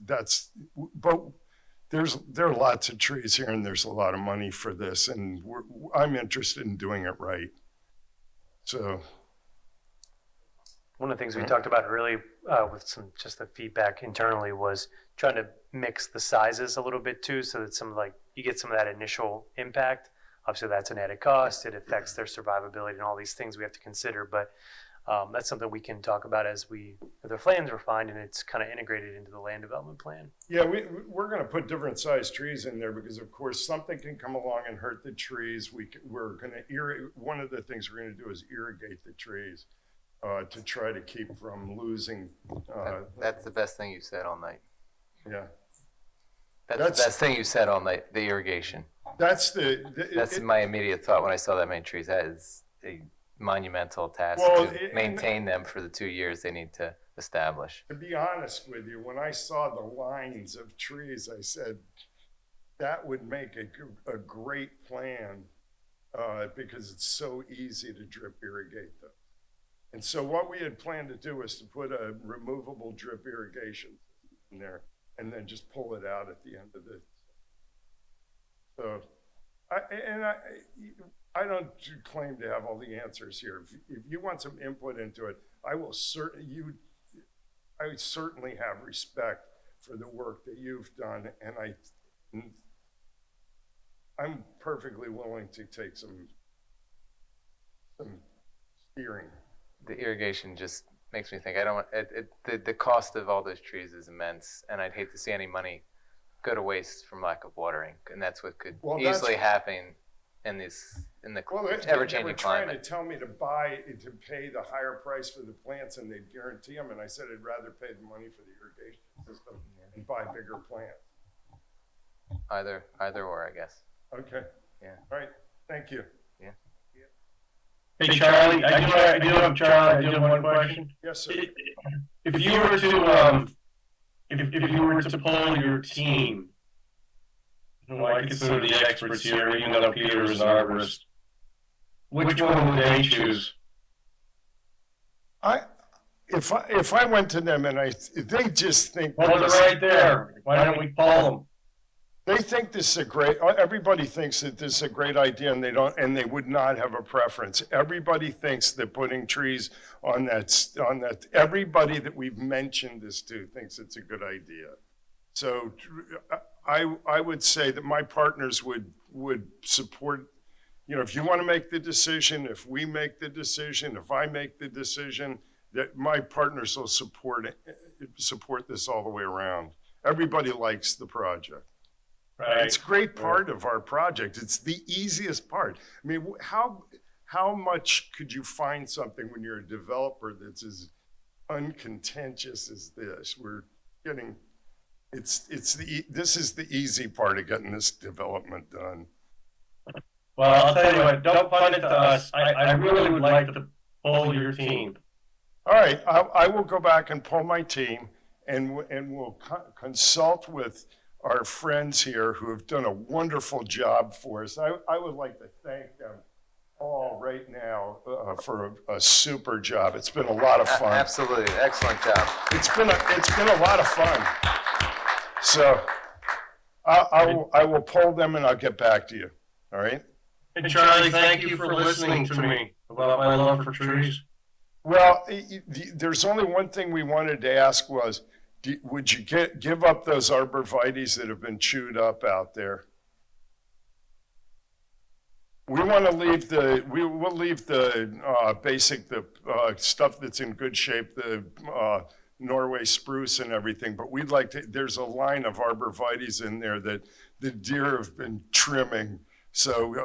that's, but there are lots of trees here and there's a lot of money for this. And I'm interested in doing it right. So. One of the things we talked about early with just the feedback internally was trying to mix the sizes a little bit too, so that you get some of that initial impact. Obviously that's an added cost. It affects their survivability and all these things we have to consider. But that's something we can talk about as the plans refined and it's kind of integrated into the land development plan. Yeah, we're going to put different size trees in there because of course something can come along and hurt the trees. We're going to irrigate. One of the things we're going to do is irrigate the trees to try to keep from losing. That's the best thing you said all night. Yeah. That's the best thing you said all night, the irrigation. That's my immediate thought when I saw that many trees. That is a monumental task to maintain them for the 2 years they need to establish. To be honest with you, when I saw the lines of trees, I said that would make a great plan because it's so easy to drip irrigate them. And so what we had planned to do was to put a removable drip irrigation in there and then just pull it out at the end of it. So, I don't claim to have all the answers here. If you want some input into it, I would certainly have respect for the work that you've done, and I'm perfectly willing to take some steering. The irrigation just makes me think. I don't want the cost of all those trees is immense, and I'd hate to see any money go to waste from lack of watering, and that's what could easily happen in the ever-changing they were climate. trying to tell me to pay the higher price for the plants and they'd guarantee them, and I said I'd rather pay the money for the irrigation system and buy bigger plants. Either or, I guess. Okay. Yeah. All right. Thank you. Yeah. Hey Charlie, I do have one question. Yes, sir. If you were to if you were to poll your team, who I consider the experts here, even though Peter is an arborist, which one would they choose? If I went to them and they just think. Well, they're right there. Why don't we poll them? They think this is everybody thinks that this is a great idea and they would not have a preference. Everybody thinks that putting trees on that, everybody that we've mentioned this to thinks it's a good idea. So I would say that my partners would support, if you want to make the decision, if we make the decision, if I make the decision, that my partners will support this all the way around. Everybody likes the project. Right. It's a great part of our project. It's the easiest part. I mean, how much could you find something when you're a developer that's as uncontentious as this? This is the easy part of getting this development done. Well, I'll tell you what, don't punt it to us. I really would like to poll your team. All right, I will go back and pull my team and we'll consult with our friends here who have done a wonderful job for us. I would like to thank them all right now for a super job. It's been a lot of fun. Absolutely, excellent job. It's been a lot of fun. So I will pull them and I'll get back to you. All right? And Charlie, thank you for listening to me about my love for trees. Well, there's only one thing we wanted to ask was, would you give up those arborvitaes that have been chewed up out there? We want to leave we'll leave the basic, stuff that's in good shape, the Norway spruce and everything, but we'd like to, there's a line of arborvitaes in there that the deer have been trimming. So,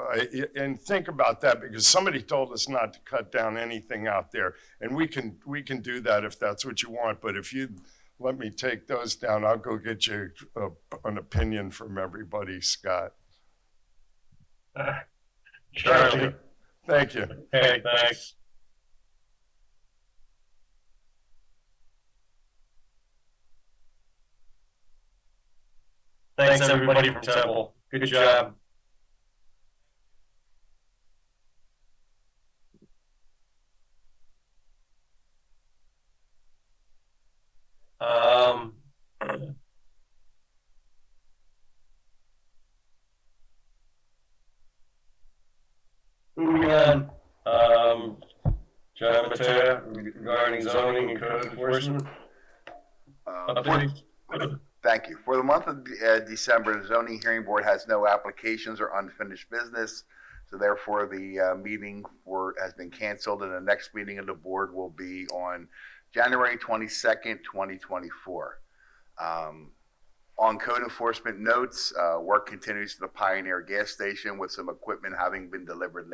and think about that, because somebody told us not to cut down anything out there, and we can do that if that's what you want. But if you let me take those down, I'll go get you an opinion from everybody, Scott. Charlie. Thank you. Hey, thanks. Thanks everybody from Temple. Good job. Moving on, John Matea regarding zoning and code enforcement. Update. Thank you. For the month of December, the zoning hearing board has no applications or unfinished business. So therefore, the meeting has been canceled, and the next meeting of the board will be on January 22nd, 2024. On code enforcement notes, work continues to the Pioneer gas station with some equipment having been delivered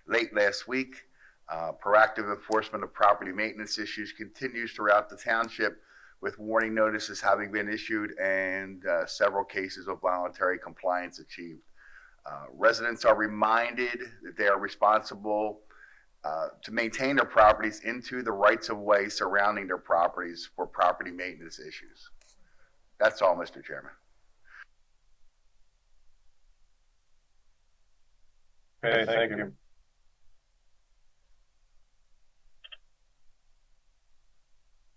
late last week. Proactive enforcement of property maintenance issues continues throughout the township, with warning notices having been issued and several cases of voluntary compliance achieved. Residents are reminded that they are responsible to maintain their properties into the rights of way surrounding their properties for property maintenance issues. That's all, Mr. Chairman. Okay, thank you.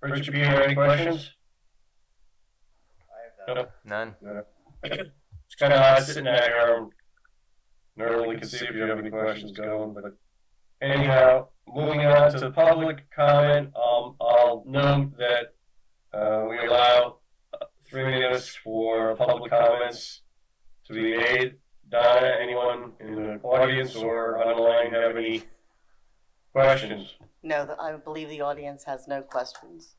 Richard, any questions? None. It's kind of odd sitting out here. Normally can see if you have any questions going, but anyhow, moving on to public comment, I'll note that we allow 3 minutes for public comments to be made. Donna, anyone in the audience or online have any questions? No, I believe the audience has no questions.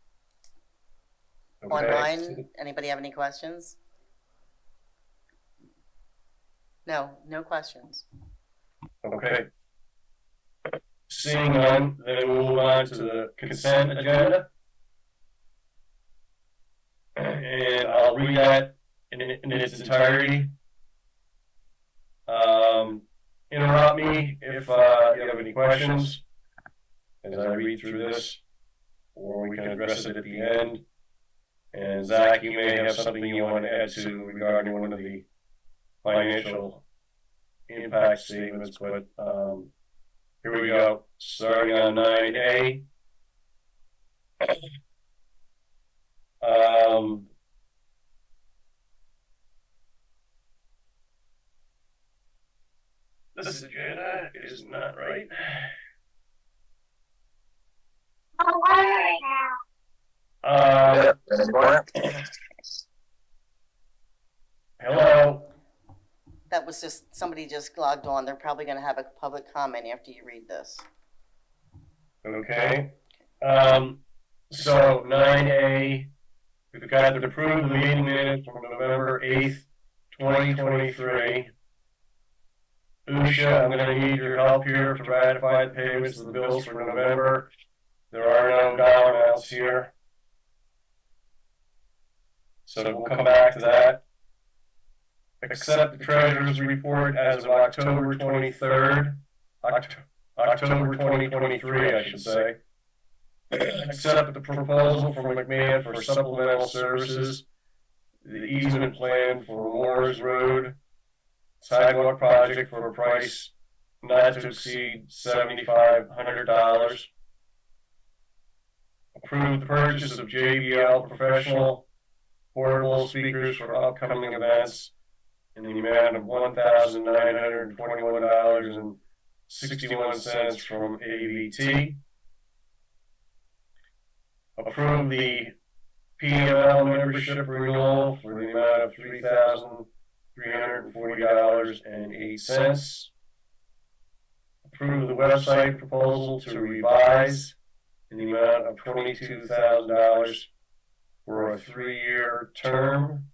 Okay. Online, anybody have any questions? No, no questions. Okay. Seeing none, then we'll move on to the consent agenda. And I'll read that in its entirety. Interrupt me if you have any questions as I read through this, or we can address it at the end. And Zach, you may have something you want to add to regarding one of the financial impact statements, but here we go. Starting on 9A. This agenda is not right. Hello. That was just, somebody just logged on. They're probably going to have a public comment after you read this. Okay. So 9A, we've got to approve the meeting minutes from November 8th, 2023. Usha, I'm going to need your help here to ratify the payments of the bills for November. There are no dollar amounts here. So we'll come back to that. Accept the treasurer's report as of October 23rd, October 2023, I should say. accept the proposal from McMahon for supplemental services, the easement plan for Moore's Road sidewalk project for a price not to exceed $7,500. Approve the purchase of JBL professional portable speakers for upcoming events in the amount of $1,921.61 from AVT. Approve the PML membership renewal for the amount of $3,340.08. Approve the website proposal to revise in the amount of $22,000 for a 3-year term.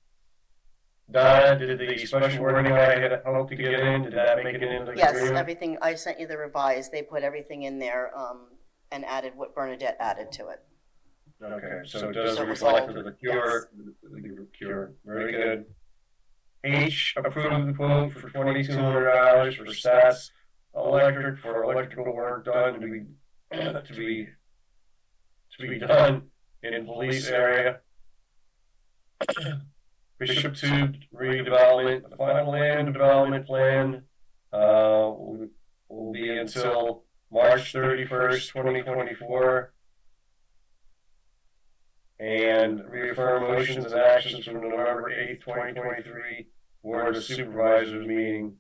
Donna, did the special wording I had hoped to get in, did that make it into the Yes, agreement? everything, I sent you the revised, they put everything in there, and added what Bernadette added to it. Okay, so it does So it was reflect all- the cure, the cure, very good. H, approve the quote for $2,200 for Stats Electric for electrical work done to be done in police area. Bishop Tube redevelopment, the final land development plan, will be until March 31st, 2024. And reaffirm motions and actions from the November 8th, 2023 Board of Supervisors meeting.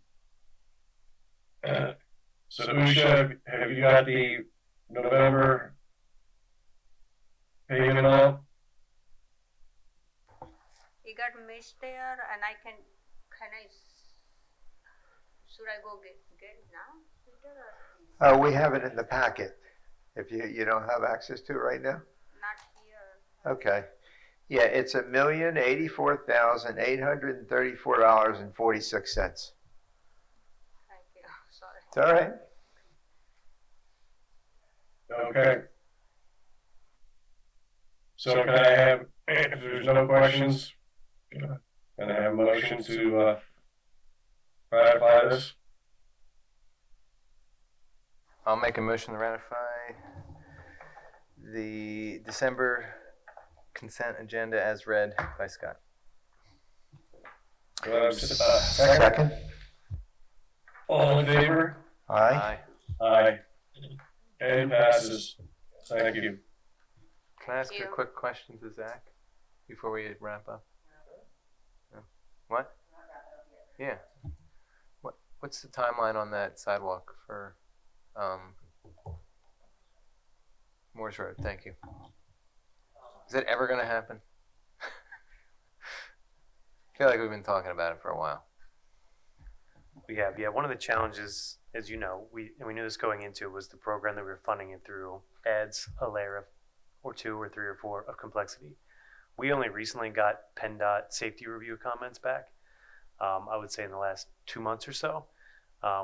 So Usha, have you got the November payment up? It got missed there, and should I go get it now? Peter, or We have it in the packet. If you don't have access to it right now? not here? Okay. Yeah, it's $1,084,834.46. Thank you, sorry. It's all right. Okay. So can I have, if there's no questions, can I have a motion to ratify this? I'll make a motion to ratify the December consent agenda as read by Scott. Do I have a second? All in favor? Aye. Aye. And passes. Thank you. Can I ask Thank a you. quick question to Zach before we wrap up? No. What? Yeah. What's the timeline on that sidewalk for Moore's Road? Thank you. Is that ever going to happen? I feel like we've been talking about it for a while. We have, yeah. One of the challenges, as you know, we knew this going into was the program that we were funding it through adds a layer of or 2 or 3 or 4 of complexity. We only recently got PennDOT safety review comments back. I would say in the last 2 months or so,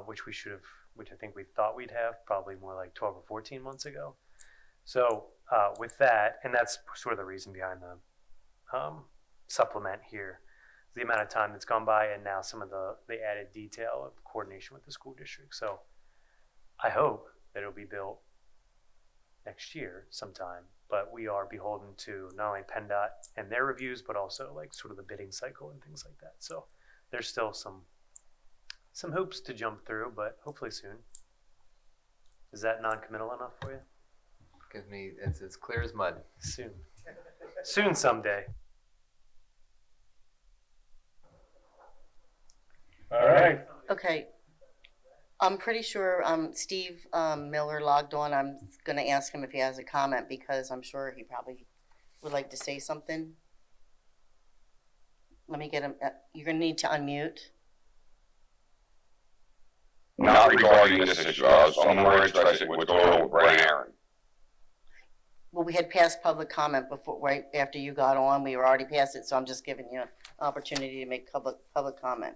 which I think we thought we'd have probably more like 12 or 14 months ago. So with that, and that's sort of the reason behind the supplement here, the amount of time that's gone by and now some of the added detail of coordination with the school district. So I hope that it'll be built next year sometime, but we are beholden to not only PennDOT and their reviews, but also like sort of the bidding cycle and things like that. So there's still some hoops to jump through, but hopefully soon. Is that non-committal enough for you? Gives me, it's as clear as mud. Soon. Soon someday. All right. Okay. I'm pretty sure Steve Miller logged on. I'm going to ask him if he has a comment because I'm sure he probably would like to say something. Let me get him. You're going to need to unmute. Not regarding this issue. I'm more interested in what's going on with Brian Aaron. Well, we had passed public comment before, right after you got on. We were already past it, so I'm just giving you an opportunity to make public comment.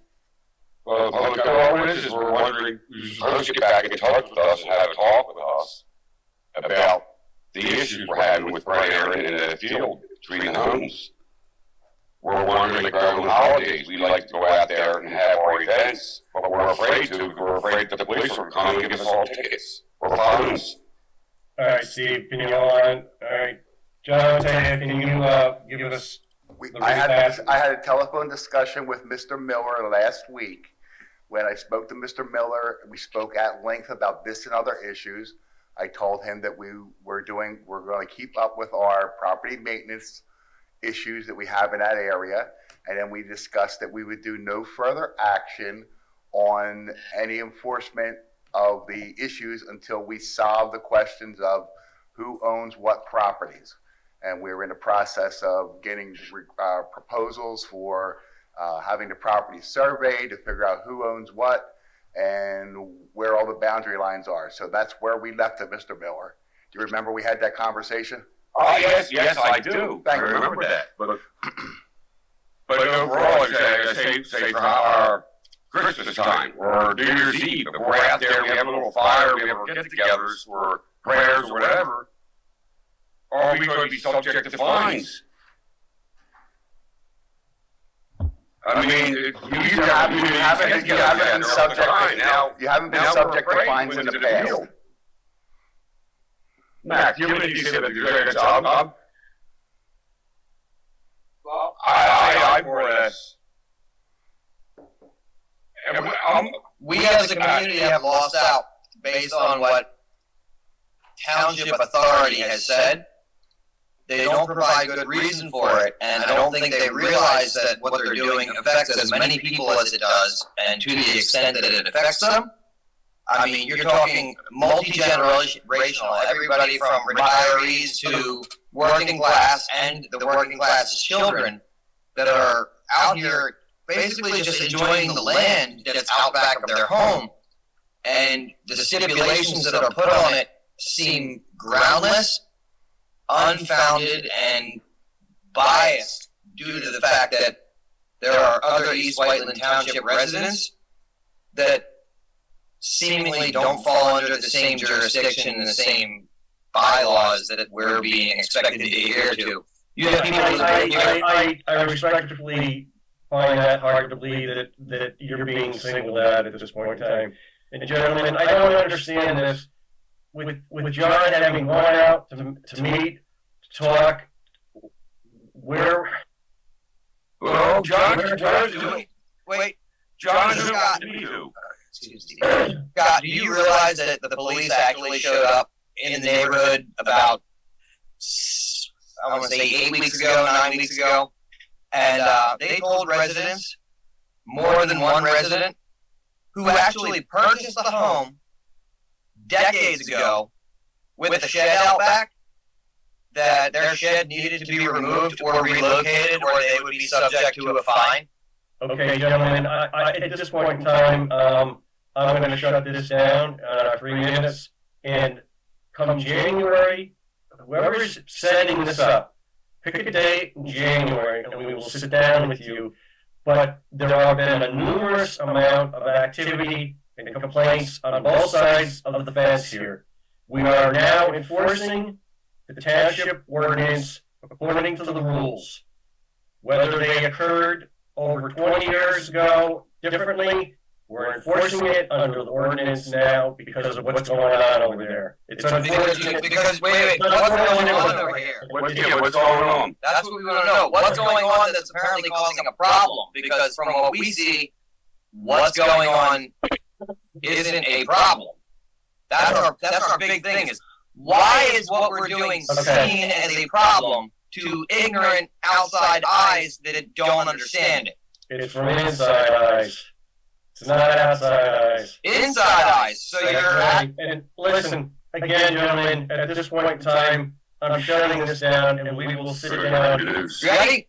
Well, public comment is we're wondering, you're supposed to get back in touch with us and have a talk with us about the issues we're having with Brian Aaron in the field between the homes. We're wondering, like around the holidays, we like to go out there and have our events, but we're afraid to because we're afraid that the police will come and give us all tickets or fines. All right, Steve, can you hold on? All right. John, can you give us the I recap? had a telephone discussion with Mr. Miller last week. When I spoke to Mr. Miller, we spoke at length about this and other issues. I told him that we're going to keep up with our property maintenance issues that we have in that area. And then we discussed that we would do no further action on any enforcement of the issues until we solve the questions of who owns what properties. And we're in the process of getting proposals for having the property surveyed to figure out who owns what and where all the boundary lines are. So that's where we left it, Mr. Miller. Do you remember we had that conversation? Oh, yes, I do. Thank you. I remember that. But overall, say for our Christmas time or New Year's Eve, if we're out there, we have a little fire, we have our get-togethers or prayers or whatever, are we going to be subject to fines? I mean, you haven't been subject to fines in the past. Mac, you would say that you're a job. Well, I more or less. We as a community have lost out based on what Township Authority has said. They don't provide good reason for it, and I don't think they realize that what they're doing affects as many people as it does, and to the extent that it affects them. I mean, you're talking multi-generational, everybody from retirees to working class and the working class children that are out here basically just enjoying the land that's out back of their home. And the stipulations that are put on it seem groundless, unfounded, and biased due to the fact that there are other East Whiteland Township residents that seemingly don't fall under the same jurisdiction and the same bylaws that we're being expected to adhere to. You have people I respectfully find that hard to believe that you're being singled out at this point in time. And gentlemen, I don't understand this. With John having gone out to meet, to talk, where... Well, John is Scott, do you realize that the police actually showed up in the neighborhood about, I want to say 8 weeks ago, 9 weeks ago, and they told residents, more than one resident, who actually purchased the home decades ago with a shed out back, that their shed needed to be removed or relocated or they would be subject to a fine? Okay, gentlemen, at this point in time, I'm going to shut this down 3 minutes, and come January, whoever's setting this up, pick a date in January, and we will sit down with you. But there have been a numerous amount of activity and complaints on both sides of the fence here. We are now enforcing the township ordinance according to the rules. Whether they occurred over 20 years ago differently, we're enforcing it under the ordinance now because of what's going on over there. It's unfortunate. Because wait, what's going on over here? What's going on? That's what we want to know. What's going on that's apparently causing a problem? Because from what we see, what's going on isn't a problem. That's our big thing is, why is what we're doing seen as a problem to ignorant outside eyes that don't understand it? It's from inside eyes. It's not outside eyes. Inside eyes. So you're and listen, again, gentlemen, at this point in time, I'm shutting this down, and we will sit down. Ready?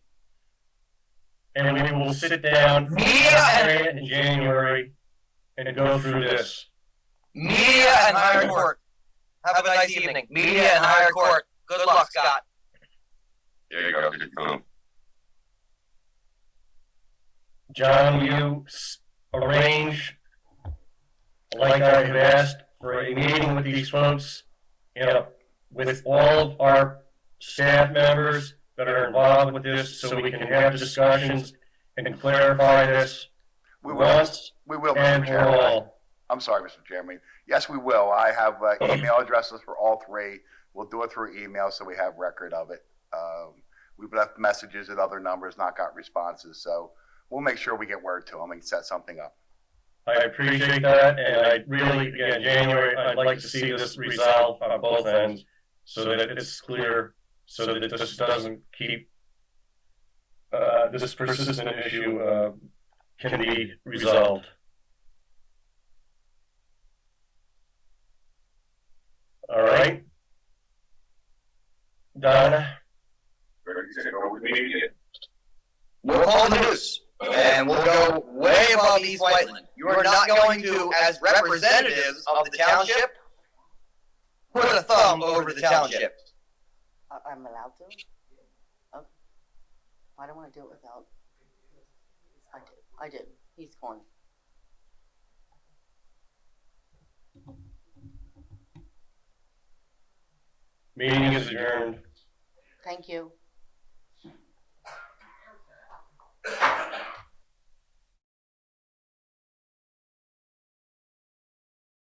And we will sit down in January and go through this. Media and higher court. Have a nice evening. Media and higher court. Good luck, Scott. There you go. Good come. John, you arrange, like I have asked, for a meeting with these folks, with all of our staff members that are involved with this, so we can have discussions and clarify this once and for all. I'm sorry, Mr. Chairman. Yes, we will. I have email addresses for all three. We'll do it through email so we have record of it. We've left messages at other numbers, not got responses, so we'll make sure we get word to them and set something up. I appreciate that, and I really, again, January, I'd like to see this resolved on both ends so that it's clear, so that it just doesn't keep, this persistent issue, can be resolved. All right. Donna? We'll call the news, and we'll go way above East Whiteland. You are not going to, as representatives of the township, put a thumb over the township. I'm allowed to? Okay. I don't want to do it without. I did. He's gone. Meeting is adjourned. Thank you.